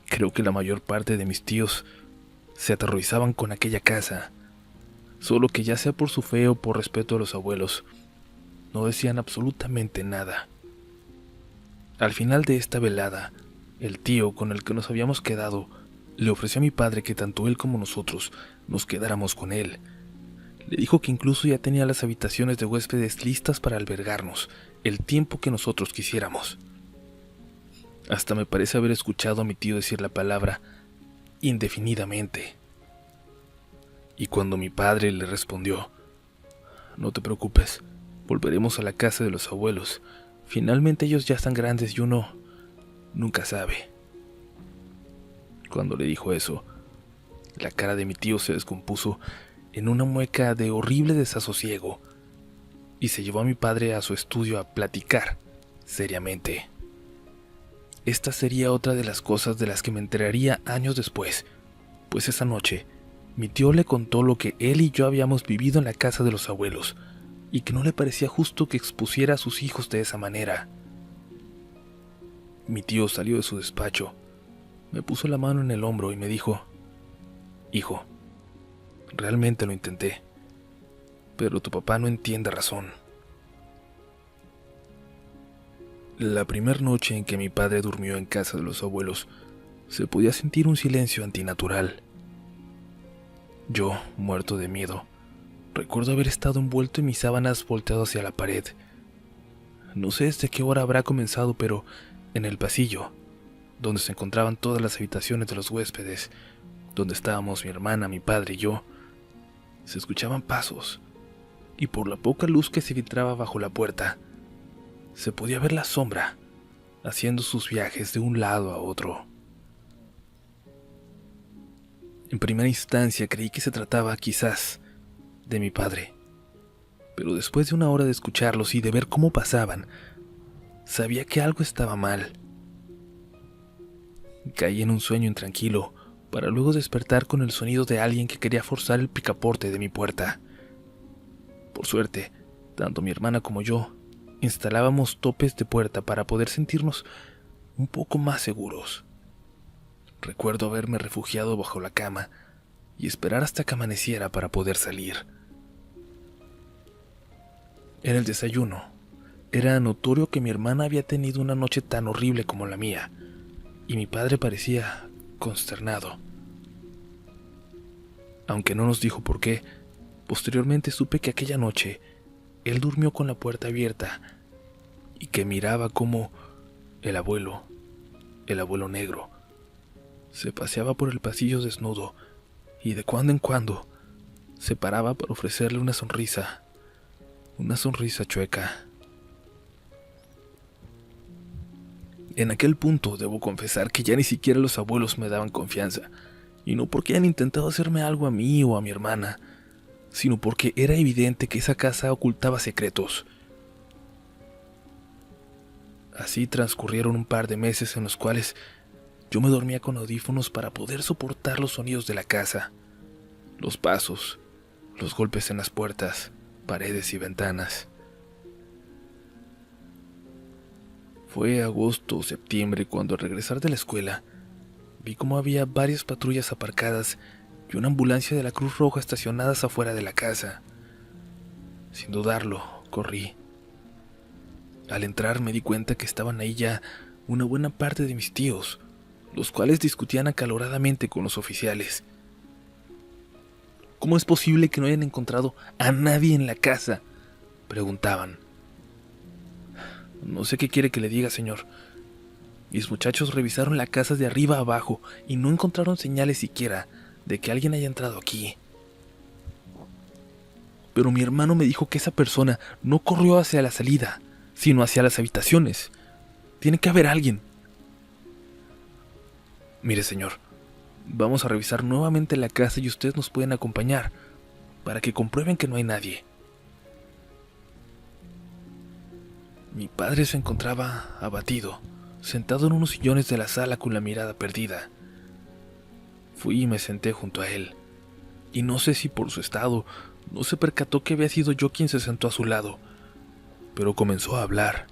Creo que la mayor parte de mis tíos se aterrorizaban con aquella casa, solo que ya sea por su fe o por respeto a los abuelos, no decían absolutamente nada. Al final de esta velada, el tío con el que nos habíamos quedado Le ofreció a mi padre que tanto él como nosotros nos quedáramos con él. Le dijo que incluso ya tenía las habitaciones de huéspedes listas para albergarnos el tiempo que nosotros quisiéramos. Hasta me parece haber escuchado a mi tío decir la palabra indefinidamente. Y cuando mi padre le respondió: «No te preocupes, volveremos a la casa de los abuelos. Finalmente ellos ya están grandes y uno nunca sabe». Cuando le dijo eso, la cara de mi tío se descompuso en una mueca de horrible desasosiego y se llevó a mi padre a su estudio a platicar seriamente. Esta sería otra de las cosas de las que me enteraría años después, pues esa noche mi tío le contó lo que él y yo habíamos vivido en la casa de los abuelos y que no le parecía justo que expusiera a sus hijos de esa manera. Mi tío salió de su despacho, me puso la mano en el hombro y me dijo: «Hijo, realmente lo intenté, pero tu papá no entiende razón». La primera noche en que mi padre durmió en casa de los abuelos, se podía sentir un silencio antinatural. Yo, muerto de miedo, recuerdo haber estado envuelto en mis sábanas volteado hacia la pared. No sé desde qué hora habrá comenzado, pero en el pasillo, donde se encontraban todas las habitaciones de los huéspedes, donde estábamos mi hermana, mi padre y yo, se escuchaban pasos, y por la poca luz que se filtraba bajo la puerta, se podía ver la sombra haciendo sus viajes de un lado a otro. En primera instancia creí que se trataba, quizás, de mi padre, pero después de una hora de escucharlos y de ver cómo pasaban, sabía que algo estaba mal. Caí en un sueño intranquilo, para luego despertar con el sonido de alguien que quería forzar el picaporte de mi puerta. Por suerte, tanto mi hermana como yo instalábamos topes de puerta para poder sentirnos un poco más seguros. Recuerdo haberme refugiado bajo la cama y esperar hasta que amaneciera para poder salir. En el desayuno, era notorio que mi hermana había tenido una noche tan horrible como la mía, y mi padre parecía consternado. Aunque no nos dijo por qué, posteriormente supe que aquella noche él durmió con la puerta abierta y que miraba cómo el abuelo negro, se paseaba por el pasillo desnudo y de cuando en cuando se paraba para ofrecerle una sonrisa chueca. En aquel punto debo confesar que ya ni siquiera los abuelos me daban confianza, y no porque hayan intentado hacerme algo a mí o a mi hermana, sino porque era evidente que esa casa ocultaba secretos. Así transcurrieron un par de meses en los cuales yo me dormía con audífonos para poder soportar los sonidos de la casa, los pasos, los golpes en las puertas, paredes y ventanas. Fue agosto o septiembre cuando al regresar de la escuela vi cómo había varias patrullas aparcadas y una ambulancia de la Cruz Roja estacionadas afuera de la casa. Sin dudarlo, corrí. Al entrar me di cuenta que estaban ahí ya una buena parte de mis tíos, los cuales discutían acaloradamente con los oficiales. ¿Cómo es posible que no hayan encontrado a nadie en la casa?, preguntaban. No sé qué quiere que le diga, señor. Mis muchachos revisaron la casa de arriba a abajo y no encontraron señales siquiera de que alguien haya entrado aquí. Pero mi hermano me dijo que esa persona no corrió hacia la salida, sino hacia las habitaciones. Tiene que haber alguien. Mire, señor, vamos a revisar nuevamente la casa y ustedes nos pueden acompañar para que comprueben que no hay nadie. Mi padre se encontraba abatido, sentado en unos sillones de la sala con la mirada perdida. Fui y me senté junto a él, y no sé si por su estado no se percató que había sido yo quien se sentó a su lado, pero comenzó a hablar.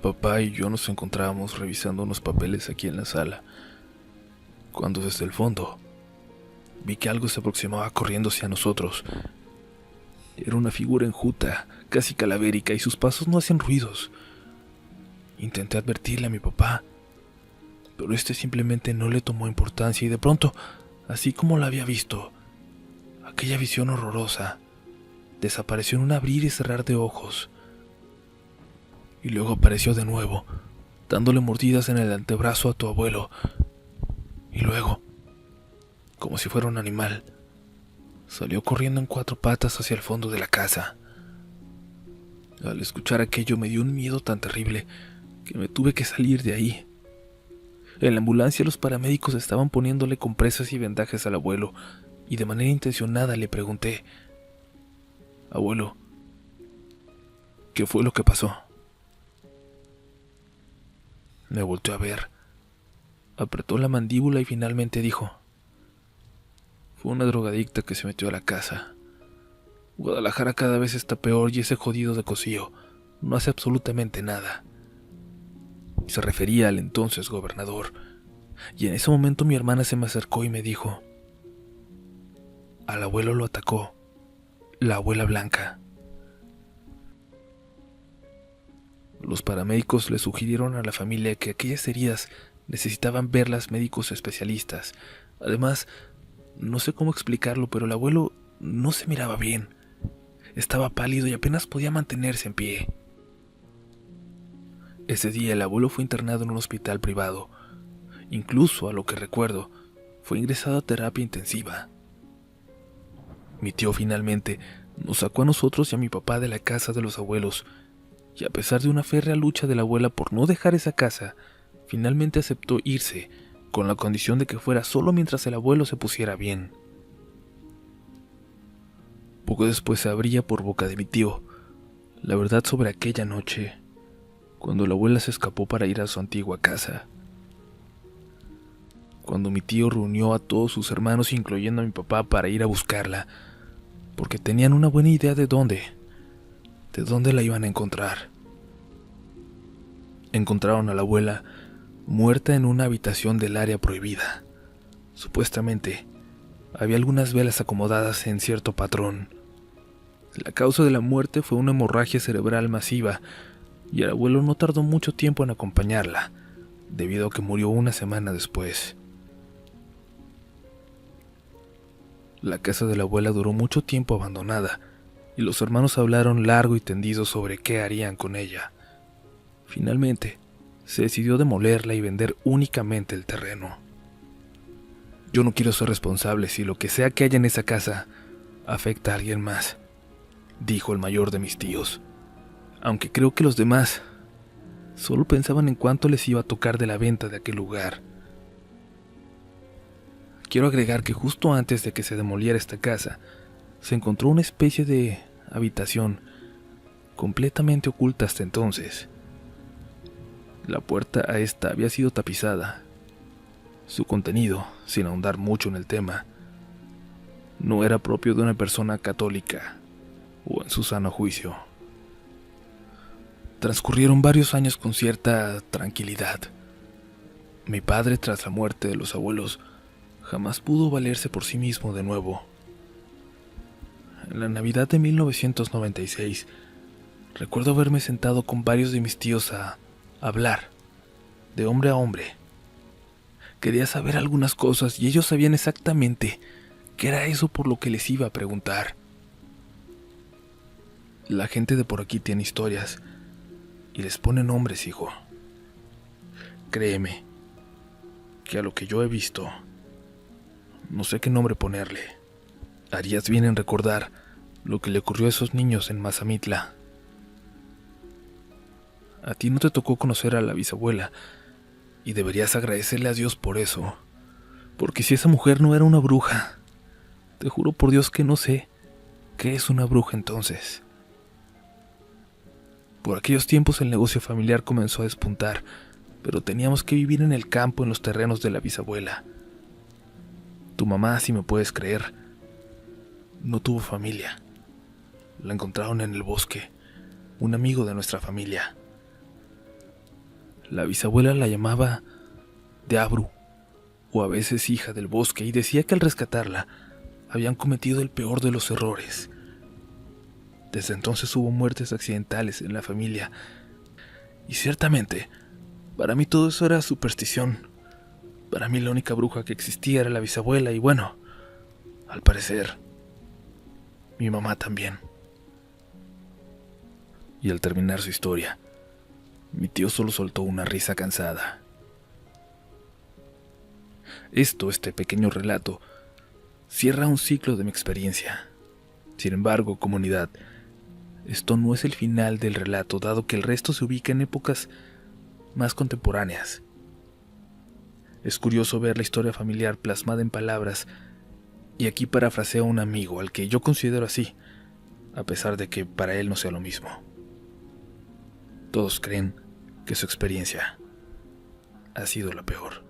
Papá y yo nos encontrábamos revisando unos papeles aquí en la sala, cuando desde el fondo vi que algo se aproximaba corriendo hacia nosotros. Era una figura enjuta, casi calavérica, y sus pasos no hacían ruidos. Intenté advertirle a mi papá, pero este simplemente no le tomó importancia y de pronto, así como la había visto, aquella visión horrorosa desapareció en un abrir y cerrar de ojos. Y luego apareció de nuevo, dándole mordidas en el antebrazo a tu abuelo. Y luego, como si fuera un animal, salió corriendo en 4 patas hacia el fondo de la casa. Al escuchar aquello me dio un miedo tan terrible que me tuve que salir de ahí. En la ambulancia los paramédicos estaban poniéndole compresas y vendajes al abuelo, y de manera intencionada le pregunté: «Abuelo, ¿qué fue lo que pasó?». Me volteó a ver, apretó la mandíbula y finalmente dijo: «Fue una drogadicta que se metió a la casa. Guadalajara cada vez está peor y ese jodido de Cosío no hace absolutamente nada». Se refería al entonces gobernador, y en ese momento mi hermana se me acercó y me dijo: «Al abuelo lo atacó la abuela Blanca». Los paramédicos le sugirieron a la familia que aquellas heridas necesitaban verlas médicos especialistas. Además, no sé cómo explicarlo, pero el abuelo no se miraba bien. Estaba pálido y apenas podía mantenerse en pie. Ese día el abuelo fue internado en un hospital privado. Incluso, a lo que recuerdo, fue ingresado a terapia intensiva. Mi tío finalmente nos sacó a nosotros y a mi papá de la casa de los abuelos, y a pesar de una férrea lucha de la abuela por no dejar esa casa, finalmente aceptó irse, con la condición de que fuera solo mientras el abuelo se pusiera bien. Poco después se abría por boca de mi tío la verdad sobre aquella noche, cuando la abuela se escapó para ir a su antigua casa. Cuando mi tío reunió a todos sus hermanos, incluyendo a mi papá, para ir a buscarla, porque tenían una buena idea de dónde la iban a encontrar. Encontraron a la abuela muerta en una habitación del área prohibida. Supuestamente, había algunas velas acomodadas en cierto patrón. La causa de la muerte fue una hemorragia cerebral masiva, y el abuelo no tardó mucho tiempo en acompañarla, debido a que murió una semana después. La casa de la abuela duró mucho tiempo abandonada, y los hermanos hablaron largo y tendido sobre qué harían con ella. Finalmente, se decidió demolerla y vender únicamente el terreno. Yo no quiero ser responsable si lo que sea que haya en esa casa afecta a alguien más, dijo el mayor de mis tíos, aunque creo que los demás solo pensaban en cuánto les iba a tocar de la venta de aquel lugar. Quiero agregar que justo antes de que se demoliera esta casa, se encontró una especie de habitación completamente oculta hasta entonces. La puerta a esta había sido tapizada. Su contenido, sin ahondar mucho en el tema, no era propio de una persona católica o en su sano juicio. Transcurrieron varios años con cierta tranquilidad. Mi padre, tras la muerte de los abuelos, jamás pudo valerse por sí mismo de nuevo. En la Navidad de 1996, recuerdo haberme sentado con varios de mis tíos a hablar, de hombre a hombre. Quería saber algunas cosas y ellos sabían exactamente qué era eso por lo que les iba a preguntar. La gente de por aquí tiene historias y les pone nombres, hijo. Créeme que a lo que yo he visto, no sé qué nombre ponerle. Harías bien en recordar lo que le ocurrió a esos niños en Mazamitla. A ti no te tocó conocer a la bisabuela, y deberías agradecerle a Dios por eso, porque si esa mujer no era una bruja, te juro por Dios que no sé qué es una bruja entonces. Por aquellos tiempos el negocio familiar comenzó a despuntar, pero teníamos que vivir en el campo, en los terrenos de la bisabuela. Tu mamá, si me puedes creer, no tuvo familia. La encontraron en el bosque, un amigo de nuestra familia. La bisabuela la llamaba Diabru, o a veces hija del bosque, y decía que al rescatarla habían cometido el peor de los errores. Desde entonces hubo muertes accidentales en la familia, y ciertamente, para mí todo eso era superstición, Para mí la única bruja que existía era la bisabuela y bueno, al parecer, mi mamá también. Y al terminar su historia, mi tío solo soltó una risa cansada. Este pequeño relato, cierra un ciclo de mi experiencia. Sin embargo, comunidad, esto no es el final del relato, dado que el resto se ubica en épocas más contemporáneas. Es curioso ver la historia familiar plasmada en palabras, y aquí parafraseo a un amigo al que yo considero así, a pesar de que para él no sea lo mismo. Todos creen que su experiencia ha sido la peor.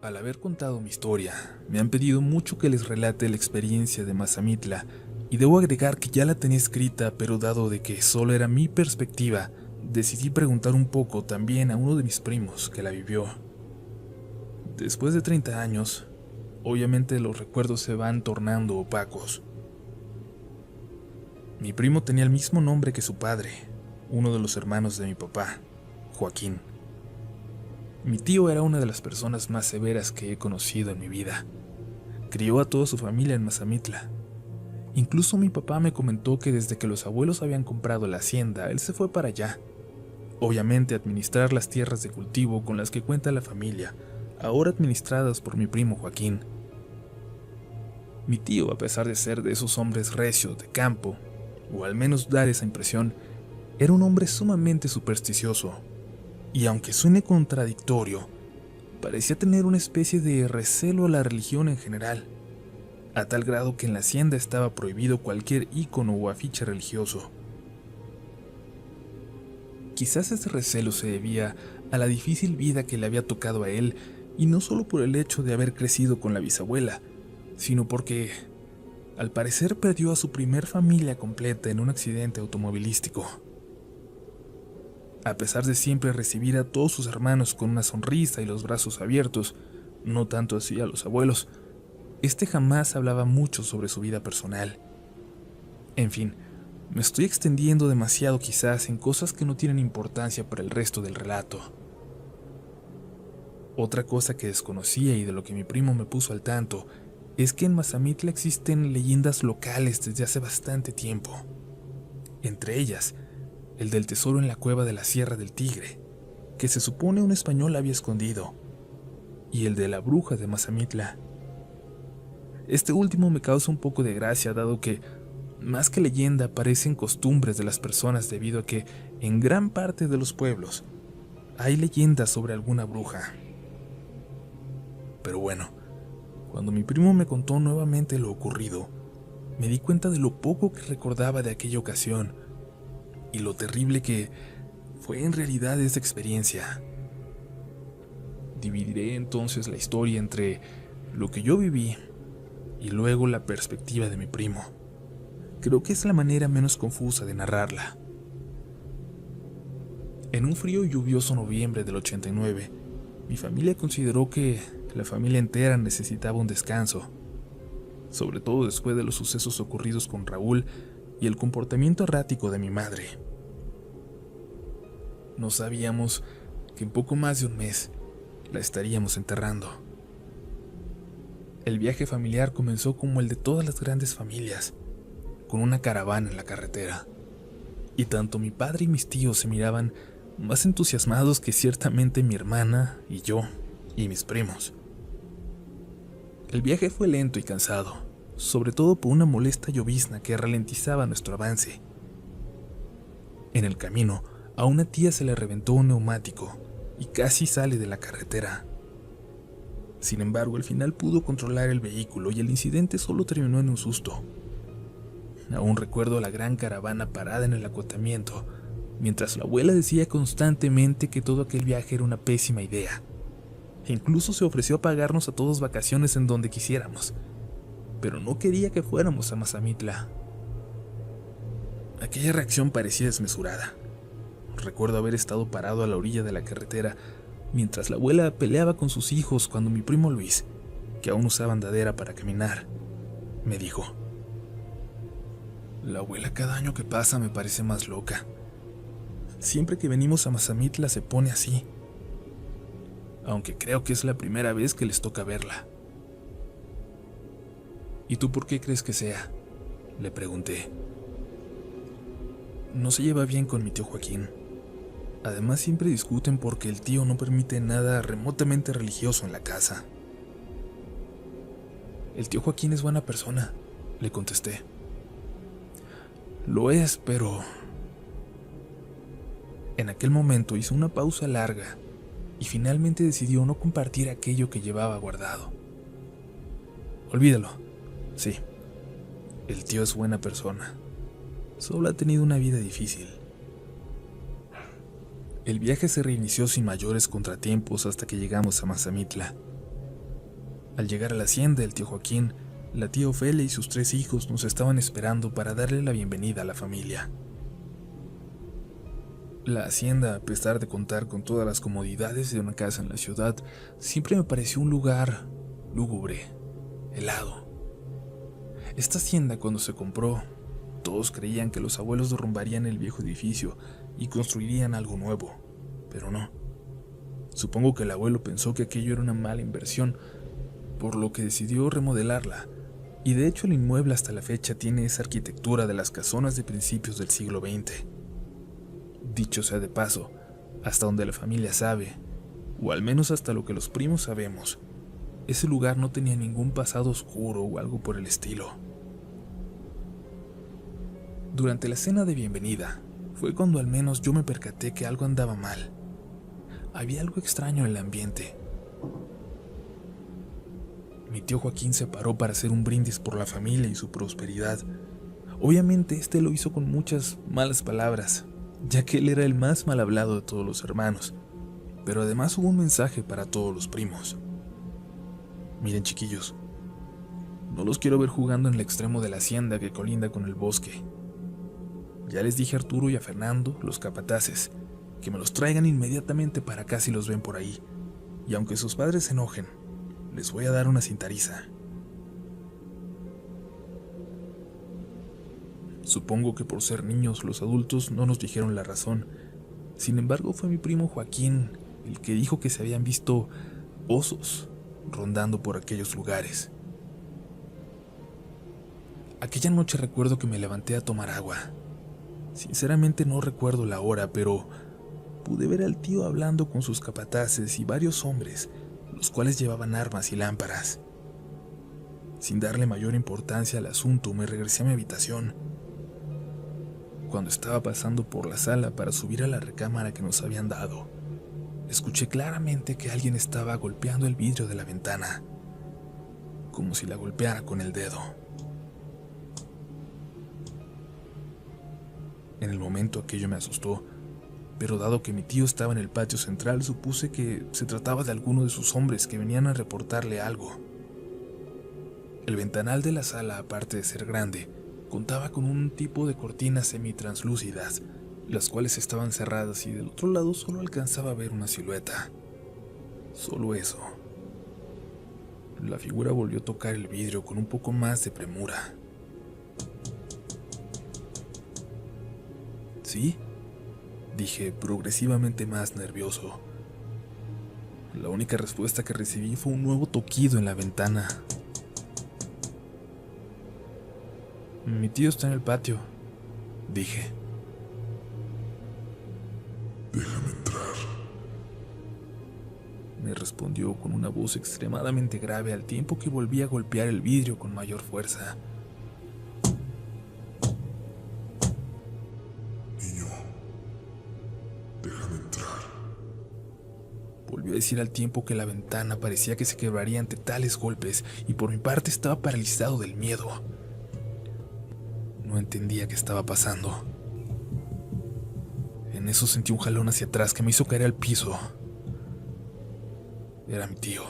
Al haber contado mi historia, me han pedido mucho que les relate la experiencia de Mazamitla, y debo agregar que ya la tenía escrita, pero dado de que solo era mi perspectiva, decidí preguntar un poco también a uno de mis primos que la vivió. Después de 30 años, obviamente los recuerdos se van tornando opacos. Mi primo tenía el mismo nombre que su padre, uno de los hermanos de mi papá, Joaquín. Mi tío era una de las personas más severas que he conocido en mi vida. Crió a toda su familia en Mazamitla. Incluso mi papá me comentó que desde que los abuelos habían comprado la hacienda, él se fue para allá. Obviamente a administrar las tierras de cultivo con las que cuenta la familia, ahora administradas por mi primo Joaquín. Mi tío, a pesar de ser de esos hombres recios de campo, o al menos dar esa impresión, era un hombre sumamente supersticioso. Y aunque suene contradictorio, parecía tener una especie de recelo a la religión en general, a tal grado que en la hacienda estaba prohibido cualquier ícono o afiche religioso. Quizás ese recelo se debía a la difícil vida que le había tocado a él, y no solo por el hecho de haber crecido con la bisabuela, sino porque, al parecer, perdió a su primer familia completa en un accidente automovilístico. A pesar de siempre recibir a todos sus hermanos con una sonrisa y los brazos abiertos, no tanto así a los abuelos, este jamás hablaba mucho sobre su vida personal. En fin, me estoy extendiendo demasiado quizás en cosas que no tienen importancia para el resto del relato. Otra cosa que desconocía y de lo que mi primo me puso al tanto es que en Mazamitla existen leyendas locales desde hace bastante tiempo. Entre ellas, el del tesoro en la cueva de la Sierra del Tigre, que se supone un español había escondido, y el de la bruja de Mazamitla. Este último me causa un poco de gracia, dado que, más que leyenda, parecen costumbres de las personas debido a que, en gran parte de los pueblos, hay leyendas sobre alguna bruja. Pero bueno, cuando mi primo me contó nuevamente lo ocurrido, me di cuenta de lo poco que recordaba de aquella ocasión, y lo terrible que fue en realidad esa experiencia. Dividiré entonces la historia entre lo que yo viví y luego la perspectiva de mi primo. Creo que es la manera menos confusa de narrarla. En un frío y lluvioso noviembre del 89, mi familia consideró que la familia entera necesitaba un descanso, sobre todo después de los sucesos ocurridos con Raúl y el comportamiento errático de mi madre. No sabíamos que en poco más de un mes la estaríamos enterrando. El viaje familiar comenzó como el de todas las grandes familias, con una caravana en la carretera, y tanto mi padre y mis tíos se miraban más entusiasmados que ciertamente mi hermana y yo y mis primos. El viaje fue lento y cansado, sobre todo por una molesta llovizna que ralentizaba nuestro avance. En el camino, a una tía se le reventó un neumático y casi sale de la carretera. Sin embargo, al final pudo controlar el vehículo y el incidente solo terminó en un susto. Aún recuerdo a la gran caravana parada en el acotamiento, mientras la abuela decía constantemente que todo aquel viaje era una pésima idea. Incluso se ofreció a pagarnos a todos vacaciones en donde quisiéramos, pero no quería que fuéramos a Mazamitla. Aquella reacción parecía desmesurada. Recuerdo haber estado parado a la orilla de la carretera mientras la abuela peleaba con sus hijos cuando mi primo Luis, que aún usaba andadera para caminar, me dijo: La abuela cada año que pasa me parece más loca. Siempre que venimos a Mazamitla se pone así. Aunque creo que es la primera vez que les toca verla. ¿Y tú por qué crees que sea?, le pregunté. No se lleva bien con mi tío Joaquín. Además siempre discuten porque el tío no permite nada remotamente religioso en la casa. El tío Joaquín es buena persona, le contesté. Lo es, pero... En aquel momento hizo una pausa larga y finalmente decidió no compartir aquello que llevaba guardado. Olvídalo. Sí, el tío es buena persona. Solo ha tenido una vida difícil. El viaje se reinició sin mayores contratiempos hasta que llegamos a Mazamitla. Al llegar a la hacienda del tío Joaquín, la tía Ofelia y sus 3 hijos nos estaban esperando para darle la bienvenida a la familia. La hacienda, a pesar de contar con todas las comodidades de una casa en la ciudad, siempre me pareció un lugar lúgubre, helado. Esta hacienda, cuando se compró, todos creían que los abuelos derrumbarían el viejo edificio y construirían algo nuevo, pero no. Supongo que el abuelo pensó que aquello era una mala inversión, por lo que decidió remodelarla, y de hecho el inmueble hasta la fecha tiene esa arquitectura de las casonas de principios del siglo XX. Dicho sea de paso, hasta donde la familia sabe, o al menos hasta lo que los primos sabemos, ese lugar no tenía ningún pasado oscuro o algo por el estilo. Durante la cena de bienvenida, fue cuando al menos yo me percaté que algo andaba mal. Había algo extraño en el ambiente. Mi tío Joaquín se paró para hacer un brindis por la familia y su prosperidad. Obviamente este lo hizo con muchas malas palabras, ya que él era el más mal hablado de todos los hermanos, pero además hubo un mensaje para todos los primos. Miren, chiquillos, no los quiero ver jugando en el extremo de la hacienda que colinda con el bosque. Ya les dije a Arturo y a Fernando, los capataces, que me los traigan inmediatamente para acá si los ven por ahí, y aunque sus padres se enojen, les voy a dar una cintariza. Supongo que por ser niños los adultos no nos dijeron la razón. Sin embargo, fue mi primo Joaquín el que dijo que se habían visto osos rondando por aquellos lugares. Aquella noche recuerdo que me levanté a tomar agua. Sinceramente no recuerdo la hora, pero pude ver al tío hablando con sus capataces y varios hombres, los cuales llevaban armas y lámparas. Sin darle mayor importancia al asunto, me regresé a mi habitación. Cuando estaba pasando por la sala para subir a la recámara que nos habían dado, escuché claramente que alguien estaba golpeando el vidrio de la ventana, como si la golpeara con el dedo. En el momento aquello me asustó, pero dado que mi tío estaba en el patio central, supuse que se trataba de alguno de sus hombres que venían a reportarle algo. El ventanal de la sala, aparte de ser grande, contaba con un tipo de cortinas semitranslúcidas, las cuales estaban cerradas y del otro lado solo alcanzaba a ver una silueta. Solo eso. La figura volvió a tocar el vidrio con un poco más de premura. ¿Sí?, dije, progresivamente más nervioso. La única respuesta que recibí fue un nuevo toquido en la ventana. Mi tío está en el patio, dije. Déjame entrar, me respondió con una voz extremadamente grave al tiempo que volvía a golpear el vidrio con mayor fuerza. niño. Déjame entrar. Volvió a decir al tiempo que la ventana parecía que se quebraría ante tales golpes y por mi parte estaba paralizado del miedo. No entendía qué estaba pasando. En eso sentí un jalón hacia atrás que me hizo caer al piso. Era mi tío.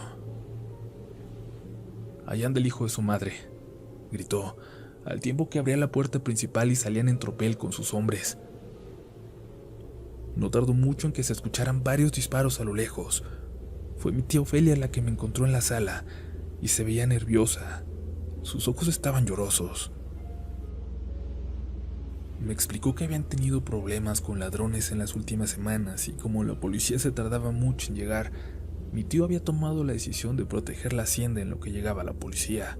Allá anda el hijo de su madre, gritó, al tiempo que abría la puerta principal y salían en tropel con sus hombres. No tardó mucho en que se escucharan varios disparos a lo lejos. Fue mi tía Ofelia la que me encontró en la sala y se veía nerviosa. Sus ojos estaban llorosos. Me explicó que habían tenido problemas con ladrones en las últimas semanas y como la policía se tardaba mucho en llegar, mi tío había tomado la decisión de proteger la hacienda en lo que llegaba la policía.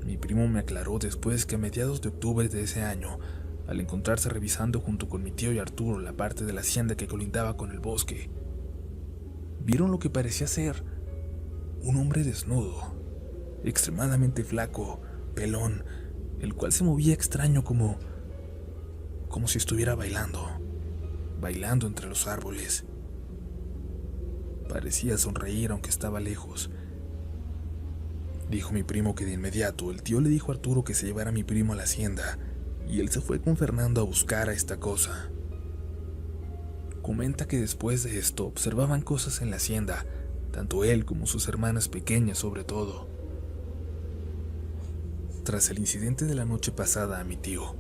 Mi primo me aclaró después que a mediados de octubre de ese año, al encontrarse revisando junto con mi tío y Arturo la parte de la hacienda que colindaba con el bosque, vieron lo que parecía ser un hombre desnudo, extremadamente flaco, pelón, el cual se movía extraño como si estuviera bailando entre los árboles. Parecía sonreír aunque estaba lejos. Dijo mi primo que de inmediato el tío le dijo a Arturo que se llevara a mi primo a la hacienda y él se fue con Fernando a buscar a esta cosa. Comenta que después de esto observaban cosas en la hacienda, tanto él como sus hermanas pequeñas sobre todo. Tras el incidente de la noche pasada a mi tío,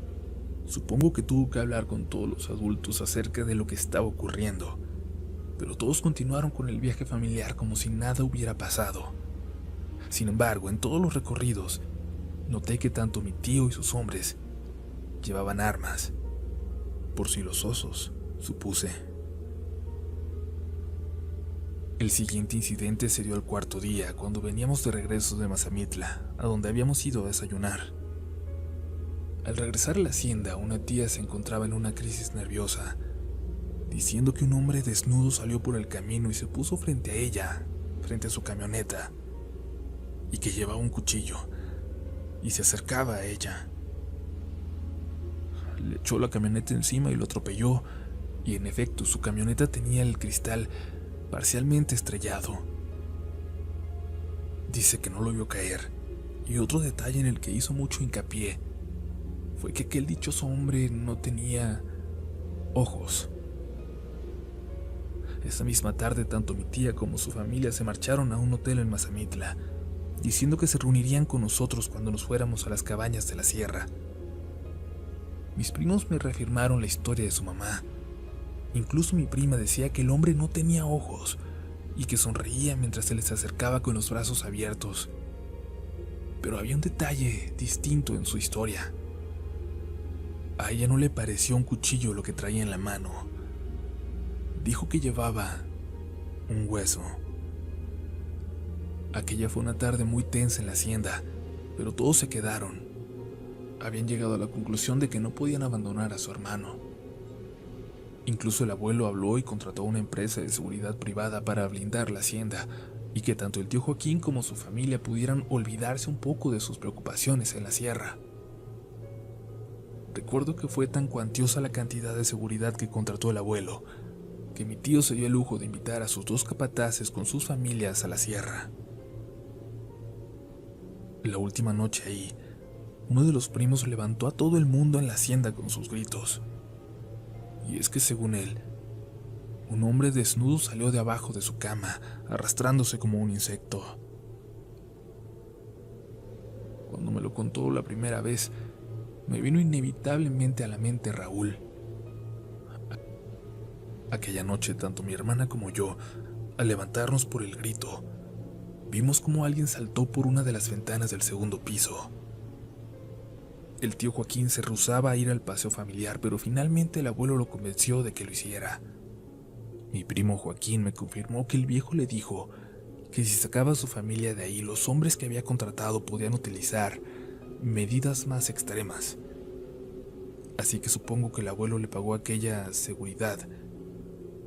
supongo que tuvo que hablar con todos los adultos acerca de lo que estaba ocurriendo, pero todos continuaron con el viaje familiar como si nada hubiera pasado. Sin embargo, en todos los recorridos, noté que tanto mi tío y sus hombres llevaban armas, por si los osos, supuse. El siguiente incidente se dio al cuarto día, cuando veníamos de regreso de Mazamitla, a donde habíamos ido a desayunar. Al regresar a la hacienda, una tía se encontraba en una crisis nerviosa, diciendo que un hombre desnudo salió por el camino y se puso frente a ella, frente a su camioneta, y que llevaba un cuchillo, y se acercaba a ella. Le echó la camioneta encima y lo atropelló, y en efecto su camioneta tenía el cristal parcialmente estrellado. Dice que no lo vio caer, y otro detalle en el que hizo mucho hincapié fue que aquel dichoso hombre no tenía ojos. Esa misma tarde tanto mi tía como su familia se marcharon a un hotel en Mazamitla, diciendo que se reunirían con nosotros cuando nos fuéramos a las cabañas de la sierra. Mis primos me reafirmaron la historia de su mamá. Incluso mi prima decía que el hombre no tenía ojos y que sonreía mientras se les acercaba con los brazos abiertos. Pero había un detalle distinto en su historia. A ella no le pareció un cuchillo lo que traía en la mano. Dijo que llevaba un hueso. Aquella fue una tarde muy tensa en la hacienda, pero todos se quedaron. Habían llegado a la conclusión de que no podían abandonar a su hermano. Incluso el abuelo habló y contrató a una empresa de seguridad privada para blindar la hacienda, y que tanto el tío Joaquín como su familia pudieran olvidarse un poco de sus preocupaciones en la sierra. Recuerdo que fue tan cuantiosa la cantidad de seguridad que contrató el abuelo, que mi tío se dio el lujo de invitar a sus dos capataces con sus familias a la sierra. La última noche ahí, uno de los primos levantó a todo el mundo en la hacienda con sus gritos. Y es que según él, un hombre desnudo salió de abajo de su cama, arrastrándose como un insecto. Cuando me lo contó la primera vez, me vino inevitablemente a la mente Raúl. Aquella noche, tanto mi hermana como yo, al levantarnos por el grito, vimos como alguien saltó por una de las ventanas del segundo piso. El tío Joaquín se rehusaba a ir al paseo familiar, pero finalmente el abuelo lo convenció de que lo hiciera. Mi primo Joaquín me confirmó que el viejo le dijo que si sacaba a su familia de ahí, los hombres que había contratado podían utilizar medidas más extremas. Así que supongo que el abuelo le pagó aquella seguridad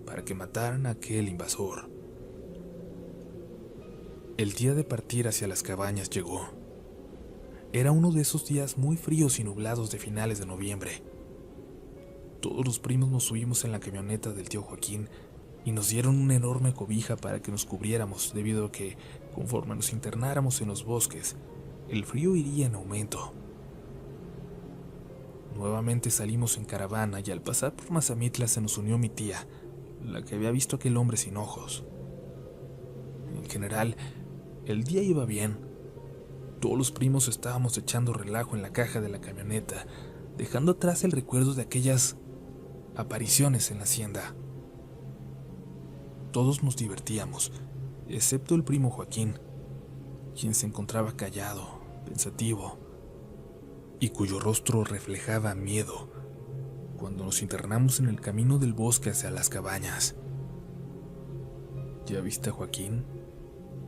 para que mataran a aquel invasor. El día de partir hacia las cabañas llegó. Era uno de esos días muy fríos y nublados de finales de noviembre. Todos los primos nos subimos en la camioneta del tío Joaquín y nos dieron una enorme cobija para que nos cubriéramos, debido a que, conforme nos internáramos en los bosques, el frío iría en aumento. Nuevamente salimos en caravana y al pasar por Mazamitla se nos unió mi tía, la que había visto a aquel hombre sin ojos. En general, el día iba bien. Todos los primos estábamos echando relajo en la caja de la camioneta, dejando atrás el recuerdo de aquellas apariciones en la hacienda. Todos nos divertíamos, excepto el primo Joaquín, quien se encontraba callado, pensativo. y cuyo rostro reflejaba miedo cuando nos internamos en el camino del bosque hacia las cabañas. ¿Ya viste a Joaquín?,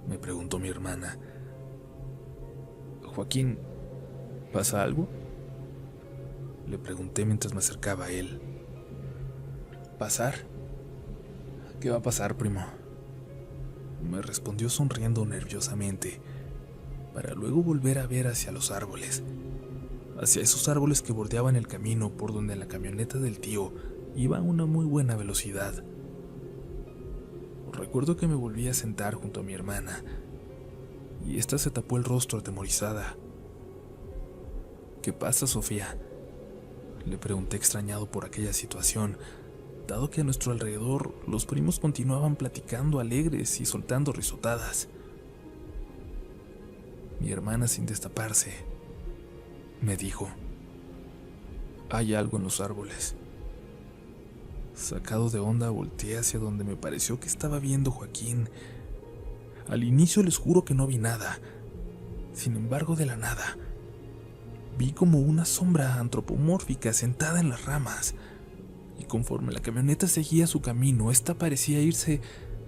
me preguntó mi hermana. Joaquín, ¿pasa algo? Le pregunté mientras me acercaba a él. ¿Pasar? ¿Qué va a pasar, primo? Me respondió sonriendo nerviosamente, para luego volver a ver hacia los árboles, hacia esos árboles que bordeaban el camino por donde la camioneta del tío iba a una muy buena velocidad. Recuerdo que me volví a sentar junto a mi hermana, y ésta se tapó el rostro atemorizada. ¿Qué pasa, Sofía?, le pregunté extrañado por aquella situación, dado que a nuestro alrededor los primos continuaban platicando alegres y soltando risotadas. Mi hermana, sin destaparse, me dijo: «Hay algo en los árboles». Sacado de onda, volteé hacia donde me pareció que estaba viendo Joaquín. Al inicio les juro que no vi nada. Sin embargo, de la nada, vi como una sombra antropomórfica sentada en las ramas, y conforme la camioneta seguía su camino, esta parecía irse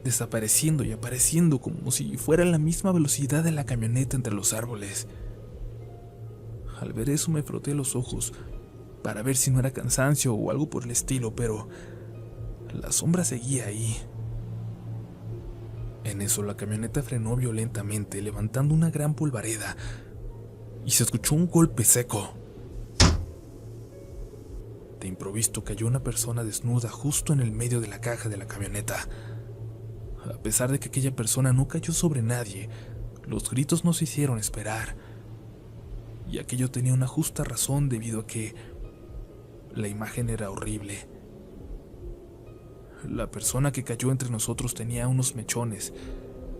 desapareciendo y apareciendo como si fuera a la misma velocidad de la camioneta entre los árboles. Al ver eso me froté los ojos para ver si no era cansancio o algo por el estilo, pero la sombra seguía ahí. En eso la camioneta frenó violentamente, levantando una gran polvareda, y se escuchó un golpe seco. De improviso cayó una persona desnuda justo en el medio de la caja de la camioneta. A pesar de que aquella persona no cayó sobre nadie, los gritos no se hicieron esperar, y aquello tenía una justa razón debido a que la imagen era horrible. La persona que cayó entre nosotros tenía unos mechones,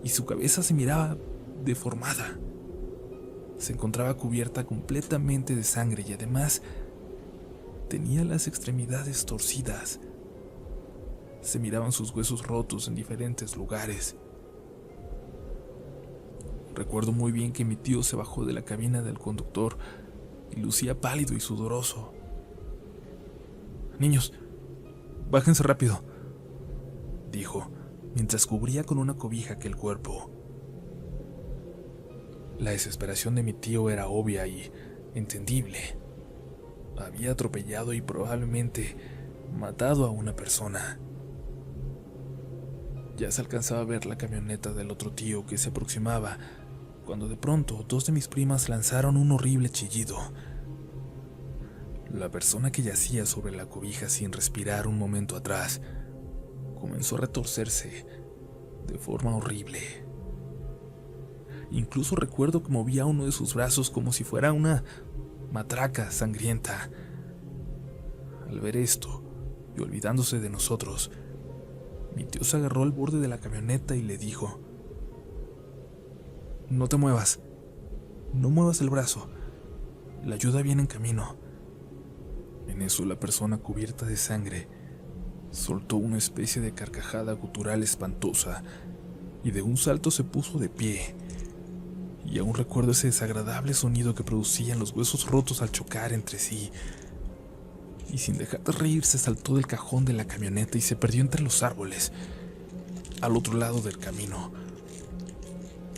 y su cabeza se miraba deformada. Se encontraba cubierta completamente de sangre y además tenía las extremidades torcidas. Se miraban sus huesos rotos en diferentes lugares. Recuerdo muy bien que mi tío se bajó de la cabina del conductor y lucía pálido y sudoroso. «Niños, bájense rápido», dijo, mientras cubría con una cobija aquel cuerpo. La desesperación de mi tío era obvia y entendible. Había atropellado y probablemente matado a una persona. Ya se alcanzaba a ver la camioneta del otro tío que se aproximaba, cuando de pronto dos de mis primas lanzaron un horrible chillido. La persona que yacía sobre la cobija sin respirar un momento atrás comenzó a retorcerse de forma horrible. Incluso recuerdo que movía uno de sus brazos como si fuera una matraca sangrienta. Al ver esto, y olvidándose de nosotros, mi tío se agarró al borde de la camioneta y le dijo: «No te muevas, no muevas el brazo, la ayuda viene en camino». En eso la persona cubierta de sangre soltó una especie de carcajada gutural espantosa y de un salto se puso de pie. Y aún recuerdo ese desagradable sonido que producían los huesos rotos al chocar entre sí. Y sin dejar de reírse saltó del cajón de la camioneta y se perdió entre los árboles, al otro lado del camino,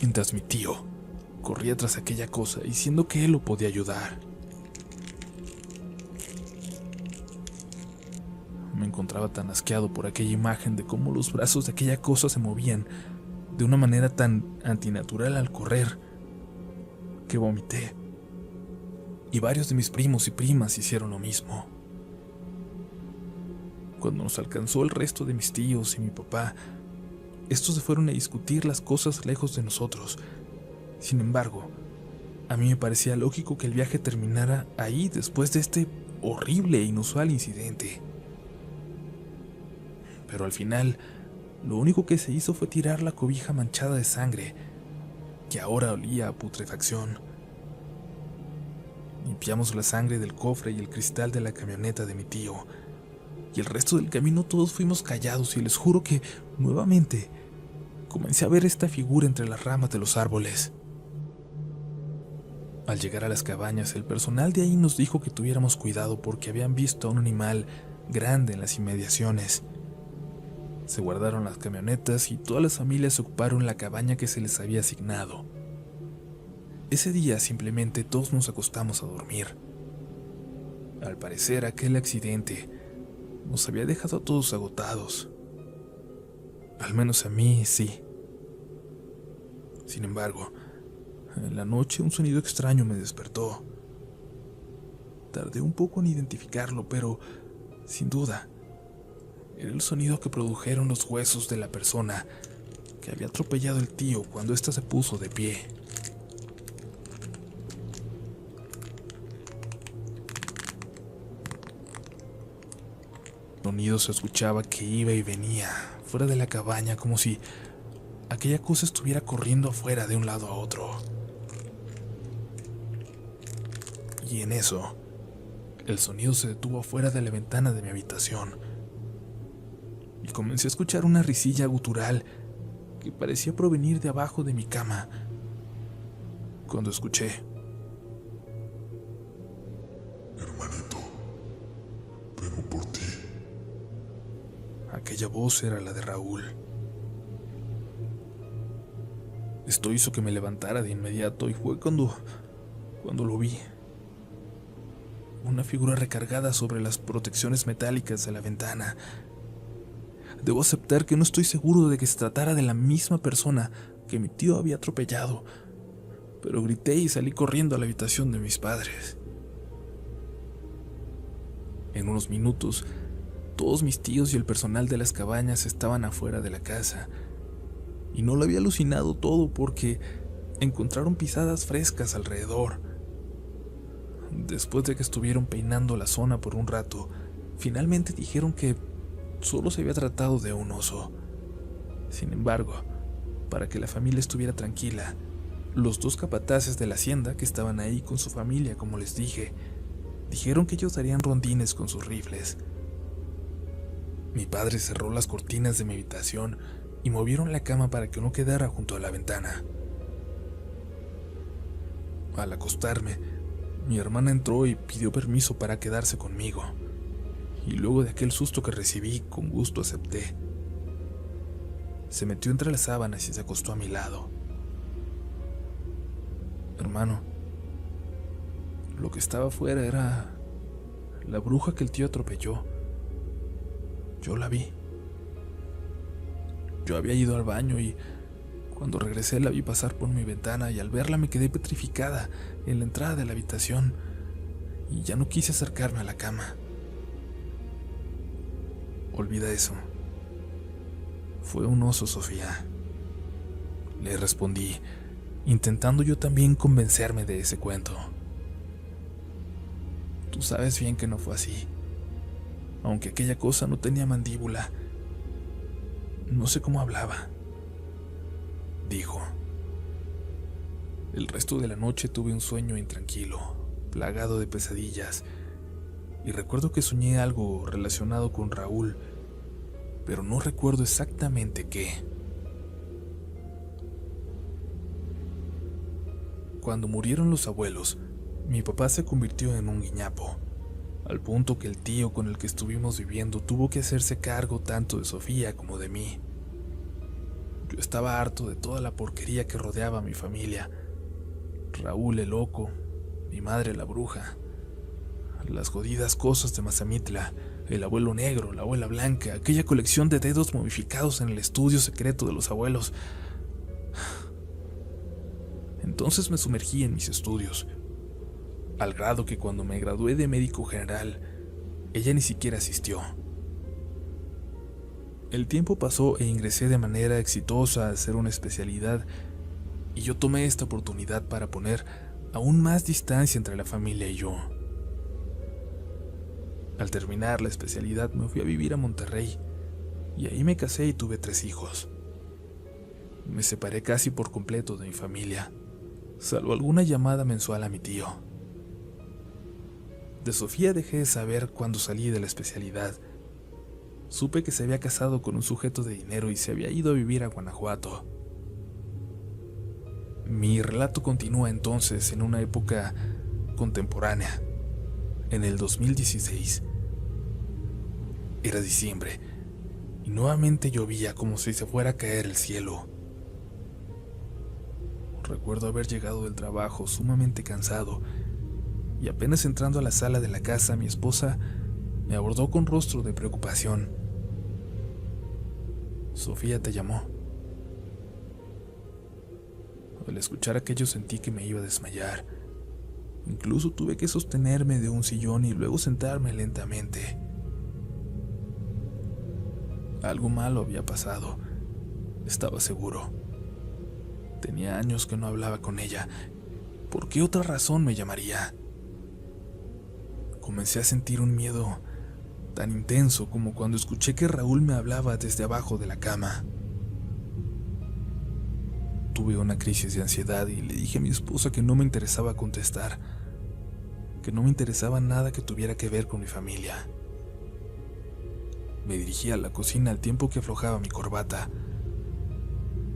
mientras mi tío corría tras aquella cosa diciendo que él lo podía ayudar. Me encontraba tan asqueado por aquella imagen de cómo los brazos de aquella cosa se movían de una manera tan antinatural al correr, que vomité, y varios de mis primos y primas hicieron lo mismo. Cuando nos alcanzó el resto de mis tíos y mi papá, estos se fueron a discutir las cosas lejos de nosotros. Sin embargo, a mí me parecía lógico que el viaje terminara ahí después de este horrible e inusual incidente. Pero al final, lo único que se hizo fue tirar la cobija manchada de sangre, que ahora olía a putrefacción. Limpiamos la sangre del cofre y el cristal de la camioneta de mi tío, y el resto del camino todos fuimos callados y les juro que, nuevamente, comencé a ver esta figura entre las ramas de los árboles. Al llegar a las cabañas, el personal de ahí nos dijo que tuviéramos cuidado porque habían visto a un animal grande en las inmediaciones. Se guardaron las camionetas y todas las familias ocuparon la cabaña que se les había asignado. Ese día simplemente todos nos acostamos a dormir. Al parecer, aquel accidente nos había dejado a todos agotados. Al menos a mí, sí. Sin embargo, en la noche un sonido extraño me despertó. Tardé un poco en identificarlo, pero sin duda era el sonido que produjeron los huesos de la persona que había atropellado al tío cuando ésta se puso de pie. El sonido se escuchaba que iba y venía fuera de la cabaña, como si aquella cosa estuviera corriendo afuera de un lado a otro. Y en eso, el sonido se detuvo afuera de la ventana de mi habitación. Y comencé a escuchar una risilla gutural que parecía provenir de abajo de mi cama. Cuando escuché: Hermanito, vengo por ti. aquella voz era la de Raúl. Esto hizo que me levantara de inmediato y fue cuando lo vi. Una figura recargada sobre las protecciones metálicas de la ventana. Debo aceptar que no estoy seguro de que se tratara de la misma persona que mi tío había atropellado, pero grité y salí corriendo a la habitación de mis padres. En unos minutos, todos mis tíos y el personal de las cabañas estaban afuera de la casa, y no lo había alucinado todo porque encontraron pisadas frescas alrededor. Después de que estuvieron peinando la zona por un rato, finalmente dijeron que solo se había tratado de un oso. Sin embargo, para que la familia estuviera tranquila, los dos capataces de la hacienda que estaban ahí con su familia, como les dije, dijeron que ellos darían rondines con sus rifles. Mi padre cerró las cortinas de mi habitación y movieron la cama para que no quedara junto a la ventana. Al acostarme, mi hermana entró y pidió permiso para quedarse conmigo, y luego de aquel susto que recibí, con gusto acepté. Se metió entre las sábanas y se acostó a mi lado. Hermano, lo que estaba afuera era la bruja que el tío atropelló. Yo la vi. Yo había ido al baño y cuando regresé la vi pasar por mi ventana y al verla me quedé petrificada en la entrada de la habitación y ya no quise acercarme a la cama. Olvida eso. Fue un oso, Sofía. Le respondí, intentando yo también convencerme de ese cuento. Tú sabes bien que no fue así. Aunque aquella cosa no tenía mandíbula, no sé cómo hablaba, dijo. El resto de la noche tuve un sueño intranquilo, plagado de pesadillas, y recuerdo que soñé algo relacionado con Raúl, pero no recuerdo exactamente qué. Cuando murieron los abuelos, mi papá se convirtió en un guiñapo, al punto que el tío con el que estuvimos viviendo tuvo que hacerse cargo tanto de Sofía como de mí. Yo estaba harto de toda la porquería que rodeaba a mi familia. Raúl el loco, mi madre la bruja, las jodidas cosas de Mazamitla, el abuelo negro, la abuela blanca, aquella colección de dedos momificados en el estudio secreto de los abuelos. Entonces me sumergí en mis estudios, al grado que cuando me gradué de médico general, ella ni siquiera asistió. El tiempo pasó e ingresé de manera exitosa a hacer una especialidad, y yo tomé esta oportunidad para poner aún más distancia entre la familia y yo. Al terminar la especialidad me fui a vivir a Monterrey, y ahí me casé y tuve 3 hijos. Me separé casi por completo de mi familia, salvo alguna llamada mensual a mi tío. De Sofía dejé de saber cuando salí de la especialidad. Supe que se había casado con un sujeto de dinero y se había ido a vivir a Guanajuato. Mi relato continúa entonces en una época contemporánea, en el 2016. Era diciembre y nuevamente llovía como si se fuera a caer el cielo. Recuerdo haber llegado del trabajo sumamente cansado y apenas entrando a la sala de la casa, mi esposa me abordó con rostro de preocupación. Sofía te llamó. Al escuchar aquello sentí que me iba a desmayar. Incluso tuve que sostenerme de un sillón y luego sentarme lentamente. Algo malo había pasado, estaba seguro. Tenía años que no hablaba con ella. ¿Por qué otra razón me llamaría? Comencé a sentir un miedo tan intenso como cuando escuché que Raúl me hablaba desde abajo de la cama. Tuve una crisis de ansiedad y le dije a mi esposa que no me interesaba contestar, que no me interesaba nada que tuviera que ver con mi familia. Me dirigí a la cocina al tiempo que aflojaba mi corbata.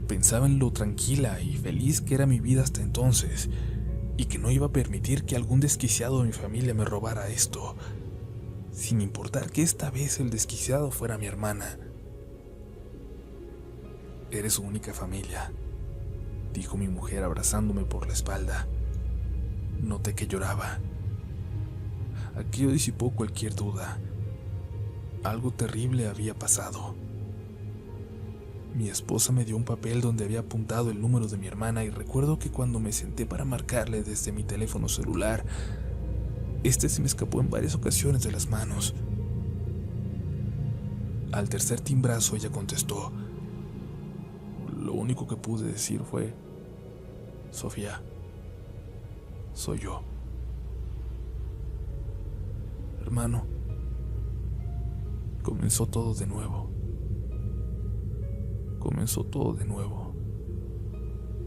Pensaba en lo tranquila y feliz que era mi vida hasta entonces, y que no iba a permitir que algún desquiciado de mi familia me robara esto, sin importar que esta vez el desquiciado fuera mi hermana. Eres su única familia, dijo mi mujer abrazándome por la espalda. Noté que lloraba. Aquello disipó cualquier duda. Algo terrible había pasado. Mi esposa me dio un papel donde había apuntado el número de mi hermana y recuerdo que cuando me senté para marcarle desde mi teléfono celular, este se me escapó en varias ocasiones de las manos. Al tercer timbrazo ella contestó. Lo único que pude decir fue: Sofía, soy yo. Hermano, comenzó todo de nuevo. Comenzó todo de nuevo,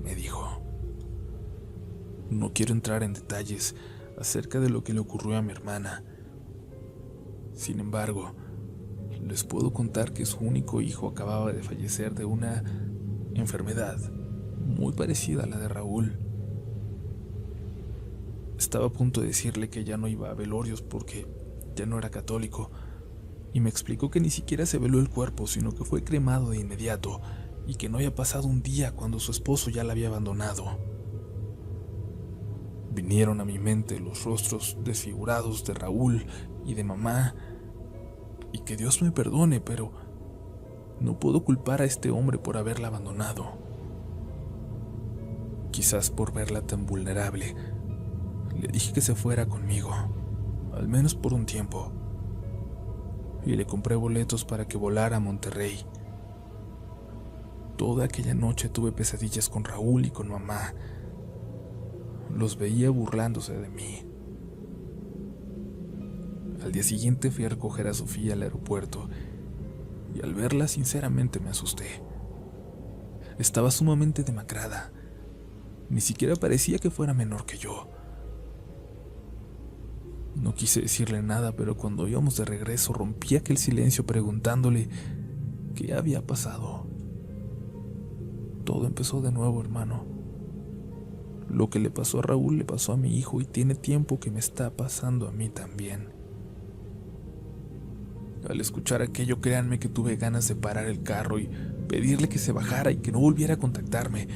me dijo. No quiero entrar en detalles acerca de lo que le ocurrió a mi hermana. Sin embargo, les puedo contar que su único hijo acababa de fallecer de una enfermedad muy parecida a la de Raúl. Estaba a punto de decirle que ya no iba a velorios porque ya no era católico, y me explicó que ni siquiera se veló el cuerpo, sino que fue cremado de inmediato y que no había pasado un día cuando su esposo ya la había abandonado. Vinieron a mi mente los rostros desfigurados de Raúl y de mamá, y que Dios me perdone, pero no puedo culpar a este hombre por haberla abandonado. Quizás por verla tan vulnerable, le dije que se fuera conmigo, al menos por un tiempo, y le compré boletos para que volara a Monterrey. Toda aquella noche tuve pesadillas con Raúl y con mamá. Los veía burlándose de mí. Al día siguiente fui a recoger a Sofía al aeropuerto y al verla sinceramente me asusté. Estaba sumamente demacrada. Ni siquiera parecía que fuera menor que yo. No quise decirle nada, pero cuando íbamos de regreso rompí aquel silencio preguntándole qué había pasado. Todo empezó de nuevo, hermano. Lo que le pasó a Raúl le pasó a mi hijo y tiene tiempo que me está pasando a mí también. Al escuchar aquello, créanme que tuve ganas de parar el carro y pedirle que se bajara y que no volviera a contactarme.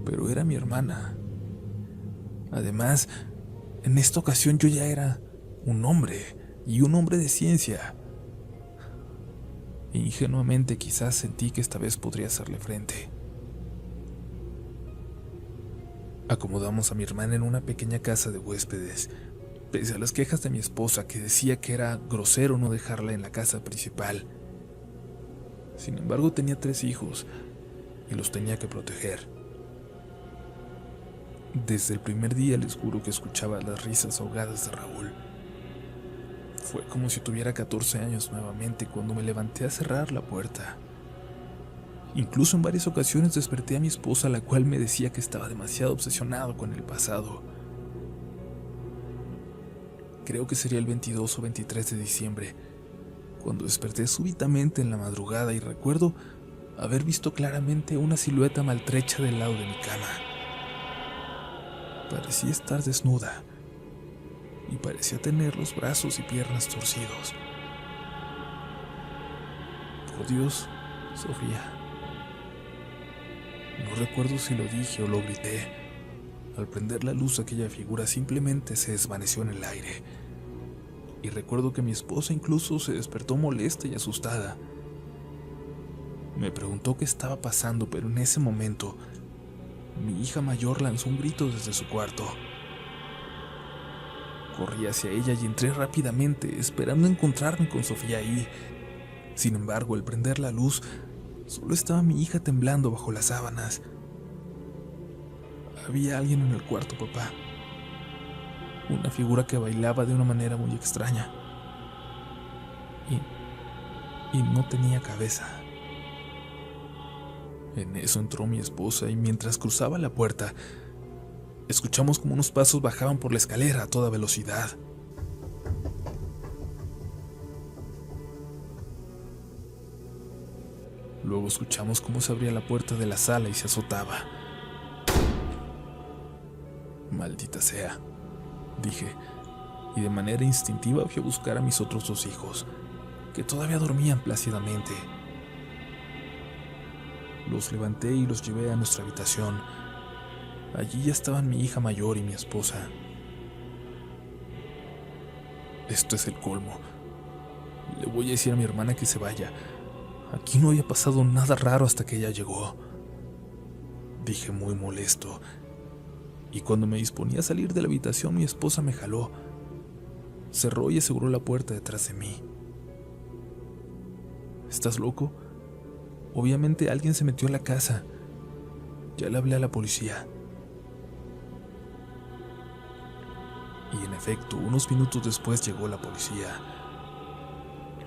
Pero era mi hermana. Además, en esta ocasión yo ya era un hombre, y un hombre de ciencia. Ingenuamente quizás sentí que esta vez podría hacerle frente. Acomodamos a mi hermana en una pequeña casa de huéspedes, pese a las quejas de mi esposa que decía que era grosero no dejarla en la casa principal. Sin embargo, tenía 3 hijos y los tenía que proteger. Desde el primer día les juro que escuchaba las risas ahogadas de Raúl. Fue como si tuviera 14 años nuevamente cuando me levanté a cerrar la puerta. Incluso en varias ocasiones desperté a mi esposa, la cual me decía que estaba demasiado obsesionado con el pasado. Creo que sería el 22 o 23 de diciembre, cuando desperté súbitamente en la madrugada y recuerdo haber visto claramente una silueta maltrecha del lado de mi cama. Parecía estar desnuda y parecía tener los brazos y piernas torcidos. Por Dios, Sofía. No recuerdo si lo dije o lo grité. Al prender la luz, aquella figura simplemente se desvaneció en el aire. Y recuerdo que mi esposa incluso se despertó molesta y asustada. Me preguntó qué estaba pasando, pero en ese momento, mi hija mayor lanzó un grito desde su cuarto. Corrí hacia ella y entré rápidamente, esperando encontrarme con Sofía ahí. Sin embargo, al prender la luz, solo estaba mi hija temblando bajo las sábanas. Había alguien en el cuarto, papá. Una figura que bailaba de una manera muy extraña. Y no tenía cabeza. En eso entró mi esposa y mientras cruzaba la puerta, escuchamos como unos pasos bajaban por la escalera a toda velocidad. Luego escuchamos cómo se abría la puerta de la sala y se azotaba. Maldita sea, dije, y de manera instintiva fui a buscar a mis otros 2 hijos, que todavía dormían plácidamente. Los levanté y los llevé a nuestra habitación. Allí ya estaban mi hija mayor y mi esposa. Esto es el colmo. Le voy a decir a mi hermana que se vaya. Aquí no había pasado nada raro hasta que ella llegó, dije muy molesto. Y cuando me disponía a salir de la habitación, mi esposa me jaló, cerró y aseguró la puerta detrás de mí. ¿Estás loco? Obviamente alguien se metió a la casa. Ya le hablé a la policía. Y en efecto, unos minutos después llegó la policía.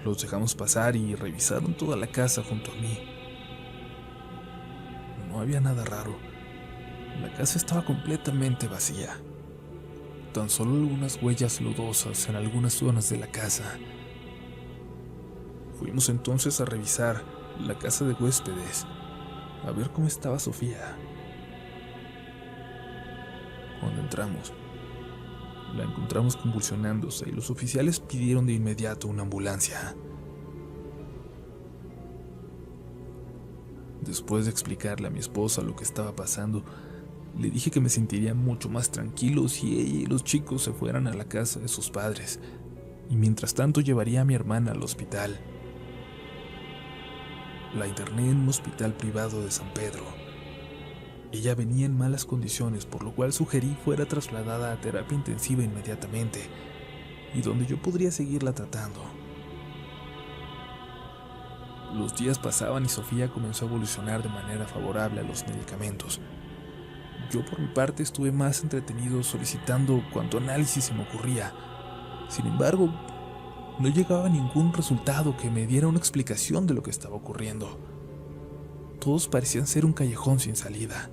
Los dejamos pasar y revisaron toda la casa junto a mí. No había nada raro. La casa estaba completamente vacía. Tan solo algunas huellas lodosas en algunas zonas de la casa. Fuimos entonces a revisar la casa de huéspedes, a ver cómo estaba Sofía. Cuando entramos, la encontramos convulsionándose y los oficiales pidieron de inmediato una ambulancia. Después de explicarle a mi esposa lo que estaba pasando, le dije que me sentiría mucho más tranquilo si ella y los chicos se fueran a la casa de sus padres, y mientras tanto llevaría a mi hermana al hospital. La interné en un hospital privado de San Pedro. Ella venía en malas condiciones, por lo cual sugerí fuera trasladada a terapia intensiva inmediatamente, y donde yo podría seguirla tratando. Los días pasaban y Sofía comenzó a evolucionar de manera favorable a los medicamentos. Yo por mi parte estuve más entretenido solicitando cuanto análisis se me ocurría. Sin embargo, no llegaba a ningún resultado que me diera una explicación de lo que estaba ocurriendo. Todos parecían ser un callejón sin salida.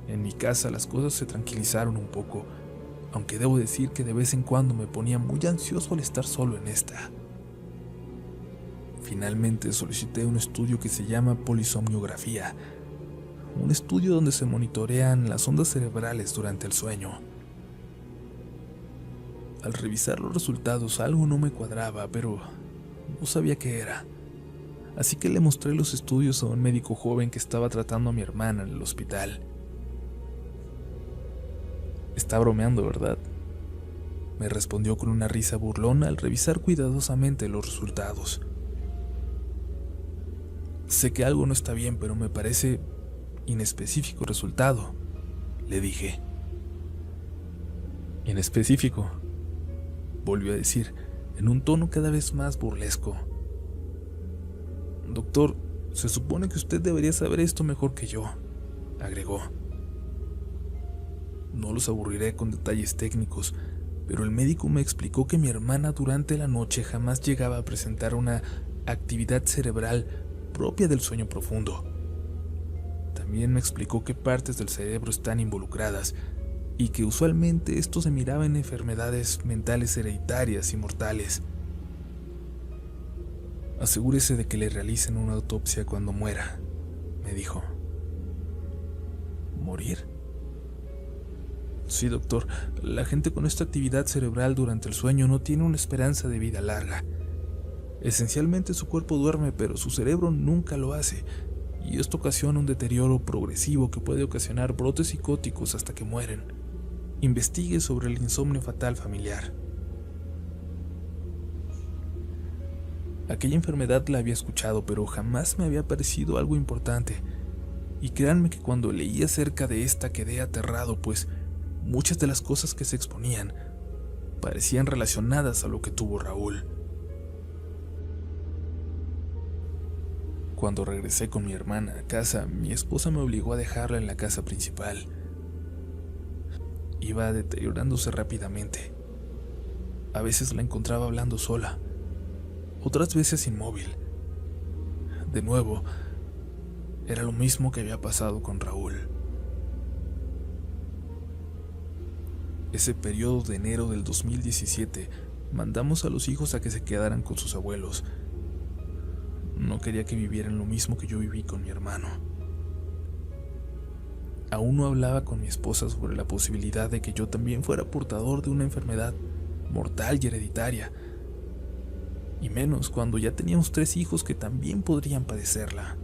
En mi casa las cosas se tranquilizaron un poco, aunque debo decir que de vez en cuando me ponía muy ansioso al estar solo en esta. Finalmente solicité un estudio que se llama polisomniografía, un estudio donde se monitorean las ondas cerebrales durante el sueño. Al revisar los resultados algo no me cuadraba, pero no sabía qué era. Así que le mostré los estudios a un médico joven que estaba tratando a mi hermana en el hospital. Está bromeando, ¿verdad?, me respondió con una risa burlona al revisar cuidadosamente los resultados. Sé que algo no está bien, pero me parece inespecífico el resultado, le dije. Inespecífico, volvió a decir, en un tono cada vez más burlesco. Doctor, se supone que usted debería saber esto mejor que yo, agregó. No los aburriré con detalles técnicos, pero el médico me explicó que mi hermana durante la noche jamás llegaba a presentar una actividad cerebral propia del sueño profundo. También me explicó qué partes del cerebro están involucradas y que usualmente esto se miraba en enfermedades mentales hereditarias y mortales. Asegúrese de que le realicen una autopsia cuando muera, me dijo. ¿Morir?, Sí, doctor, la gente con esta actividad cerebral durante el sueño no tiene una esperanza de vida larga. Esencialmente su cuerpo duerme, pero su cerebro nunca lo hace, y esto ocasiona un deterioro progresivo que puede ocasionar brotes psicóticos hasta que mueren. Investigue sobre el insomnio fatal familiar. Aquella enfermedad la había escuchado, pero jamás me había parecido algo importante. Y créanme que cuando leí acerca de esta quedé aterrado, pues muchas de las cosas que se exponían parecían relacionadas a lo que tuvo Raúl. Cuando regresé con mi hermana a casa, mi esposa me obligó a dejarla en la casa principal. Iba deteriorándose rápidamente. A veces la encontraba hablando sola, otras veces inmóvil. De nuevo, era lo mismo que había pasado con Raúl. Ese periodo de enero del 2017, mandamos a los hijos a que se quedaran con sus abuelos. No quería que vivieran lo mismo que yo viví con mi hermano. Aún no hablaba con mi esposa sobre la posibilidad de que yo también fuera portador de una enfermedad mortal y hereditaria, y menos cuando ya teníamos 3 hijos que también podrían padecerla.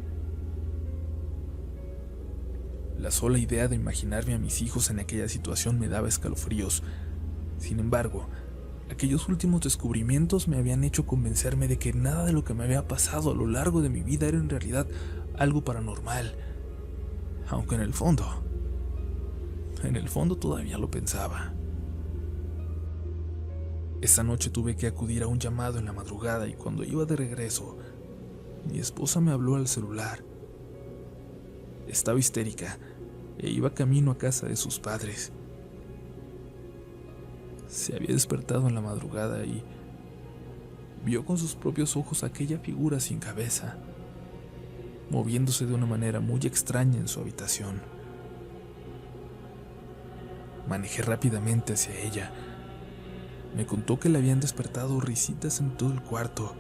La sola idea de imaginarme a mis hijos en aquella situación me daba escalofríos. Sin embargo, aquellos últimos descubrimientos me habían hecho convencerme de que nada de lo que me había pasado a lo largo de mi vida era en realidad algo paranormal, aunque en el fondo todavía lo pensaba. Esa noche tuve que acudir a un llamado en la madrugada, y cuando iba de regreso, mi esposa me habló al celular. Estaba histérica e iba camino a casa de sus padres. Se había despertado en la madrugada y vio con sus propios ojos aquella figura sin cabeza, moviéndose de una manera muy extraña en su habitación. Manejé rápidamente hacia ella. Me contó que le habían despertado risitas en todo el cuarto,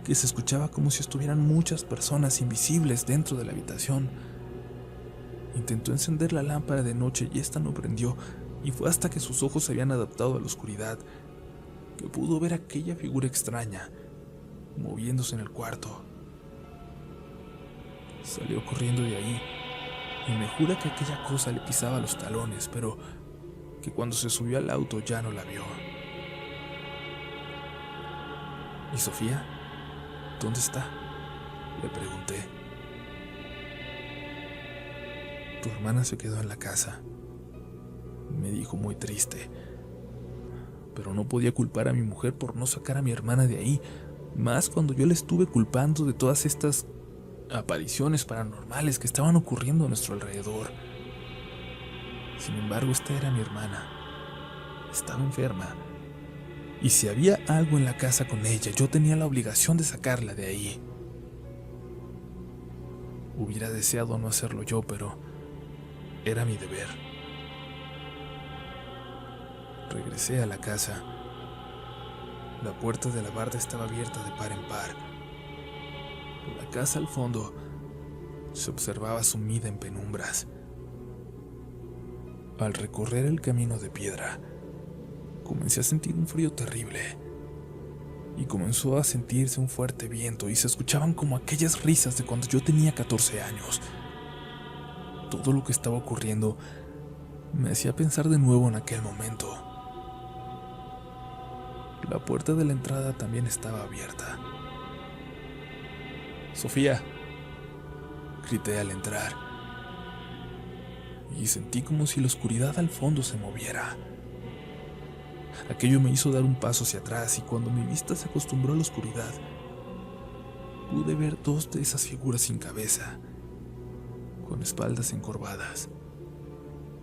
que se escuchaba como si estuvieran muchas personas invisibles dentro de la habitación. Intentó encender la lámpara de noche y esta no prendió, y fue hasta que sus ojos se habían adaptado a la oscuridad que pudo ver aquella figura extraña moviéndose en el cuarto. Salió corriendo de ahí y me jura que aquella cosa le pisaba los talones, pero que cuando se subió al auto ya no la vio. ¿Y Sofía? ¿Dónde está?, le pregunté. Tu hermana se quedó en la casa, me dijo muy triste. Pero no podía culpar a mi mujer por no sacar a mi hermana de ahí, más cuando yo la estuve culpando de todas estas apariciones paranormales que estaban ocurriendo a nuestro alrededor. Sin embargo, esta era mi hermana. Estaba enferma. Y si había algo en la casa con ella, yo tenía la obligación de sacarla de ahí. Hubiera deseado no hacerlo yo, pero era mi deber. Regresé a la casa. La puerta de la barda estaba abierta de par en par. La casa al fondo se observaba sumida en penumbras. Al recorrer el camino de piedra, comencé a sentir un frío terrible y comenzó a sentirse un fuerte viento y se escuchaban como aquellas risas de cuando yo tenía 14 años. Todo lo que estaba ocurriendo me hacía pensar de nuevo en aquel momento. La puerta de la entrada también estaba abierta. «Sofía», grité al entrar, y sentí como si la oscuridad al fondo se moviera. Aquello me hizo dar un paso hacia atrás, y cuando mi vista se acostumbró a la oscuridad, pude ver 2 de esas figuras sin cabeza, con espaldas encorvadas,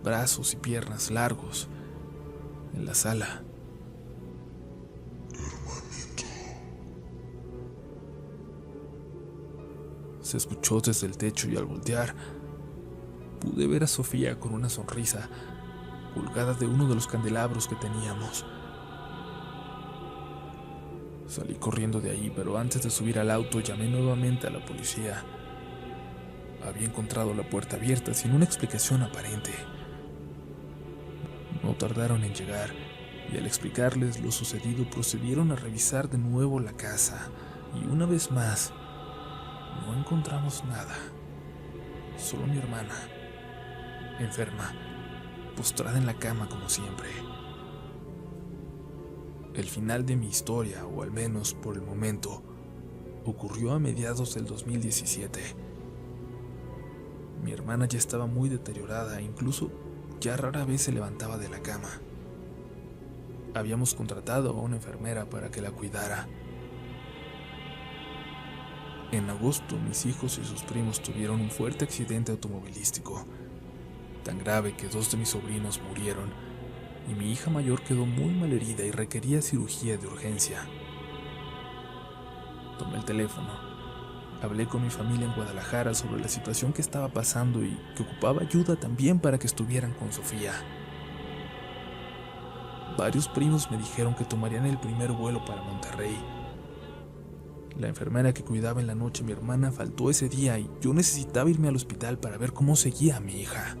brazos y piernas largos, en la sala. Se escuchó desde el techo y al voltear, pude ver a Sofía con una sonrisa colgada de uno de los candelabros que teníamos. Salí corriendo de ahí, pero antes de subir al auto llamé nuevamente a la policía. Había encontrado la puerta abierta sin una explicación aparente. No tardaron en llegar, y al explicarles lo sucedido procedieron a revisar de nuevo la casa, y una vez más, no encontramos nada. Solo mi hermana, enferma, postrada en la cama como siempre. El final de mi historia, o al menos por el momento, ocurrió a mediados del 2017. Mi hermana ya estaba muy deteriorada, incluso ya rara vez se levantaba de la cama. Habíamos contratado a una enfermera para que la cuidara. En agosto, mis hijos y sus primos tuvieron un fuerte accidente automovilístico, tan grave que 2 de mis sobrinos murieron y mi hija mayor quedó muy malherida y requería cirugía de urgencia. Tomé el teléfono, hablé con mi familia en Guadalajara sobre la situación que estaba pasando y que ocupaba ayuda también para que estuvieran con Sofía. Varios primos me dijeron que tomarían el primer vuelo para Monterrey. La enfermera que cuidaba en la noche a mi hermana faltó ese día y yo necesitaba irme al hospital para ver cómo seguía a mi hija.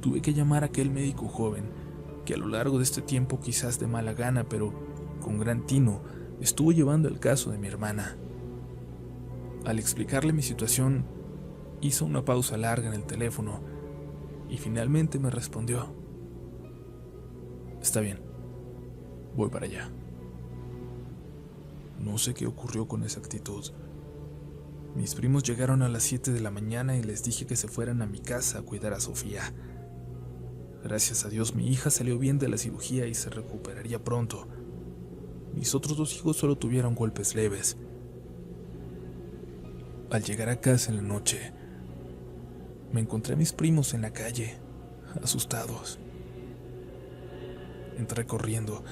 Tuve que llamar a aquel médico joven, que a lo largo de este tiempo, quizás de mala gana, pero con gran tino, estuvo llevando el caso de mi hermana. Al explicarle mi situación, hizo una pausa larga en el teléfono y finalmente me respondió: «Está bien, voy para allá». No sé qué ocurrió con esa actitud. Mis primos llegaron a las 7 de la mañana y les dije que se fueran a mi casa a cuidar a Sofía. Gracias a Dios mi hija salió bien de la cirugía y se recuperaría pronto. Mis otros 2 hijos solo tuvieron golpes leves. Al llegar a casa en la noche, me encontré a mis primos en la calle, asustados. Entré corriendo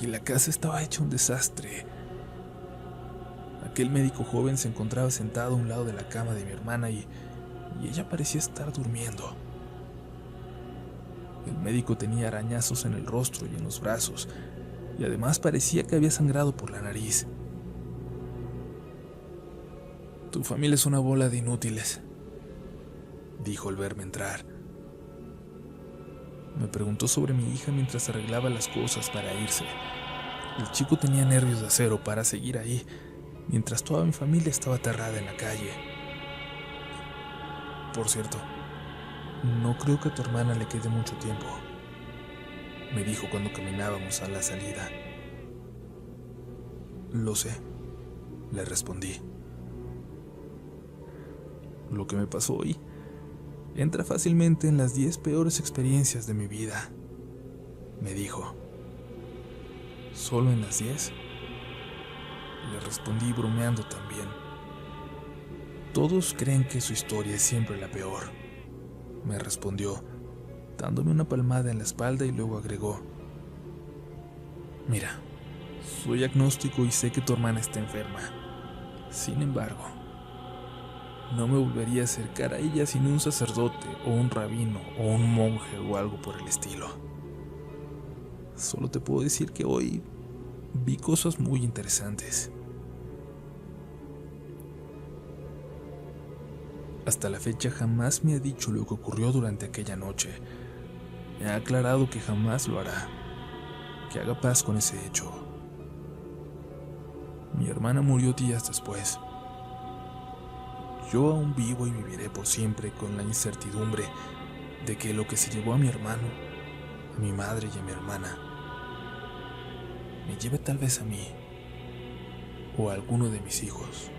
y la casa estaba hecha un desastre. Aquel médico joven se encontraba sentado a un lado de la cama de mi hermana y ella parecía estar durmiendo. El médico tenía arañazos en el rostro y en los brazos, y además parecía que había sangrado por la nariz. «Tu familia es una bola de inútiles», dijo al verme entrar. Me preguntó sobre mi hija mientras arreglaba las cosas para irse. El chico tenía nervios de acero para seguir ahí, mientras toda mi familia estaba aterrada en la calle. «Por cierto, no creo que a tu hermana le quede mucho tiempo», me dijo cuando caminábamos a la salida. «Lo sé», le respondí. «Lo que me pasó hoy entra fácilmente en las 10 peores experiencias de mi vida», me dijo. «¿Solo en las 10? Le respondí bromeando también. «Todos creen que su historia es siempre la peor», me respondió, dándome una palmada en la espalda y luego agregó: «Mira, soy agnóstico y sé que tu hermana está enferma. Sin embargo, no me volvería a acercar a ella sin un sacerdote o un rabino o un monje o algo por el estilo. Solo te puedo decir que hoy vi cosas muy interesantes». Hasta la fecha jamás me ha dicho lo que ocurrió durante aquella noche. Me ha aclarado que jamás lo hará, que haga paz con ese hecho. Mi hermana murió días después. Yo aún vivo y viviré por siempre con la incertidumbre de que lo que se llevó a mi hermano, a mi madre y a mi hermana, me lleve tal vez a mí o a alguno de mis hijos.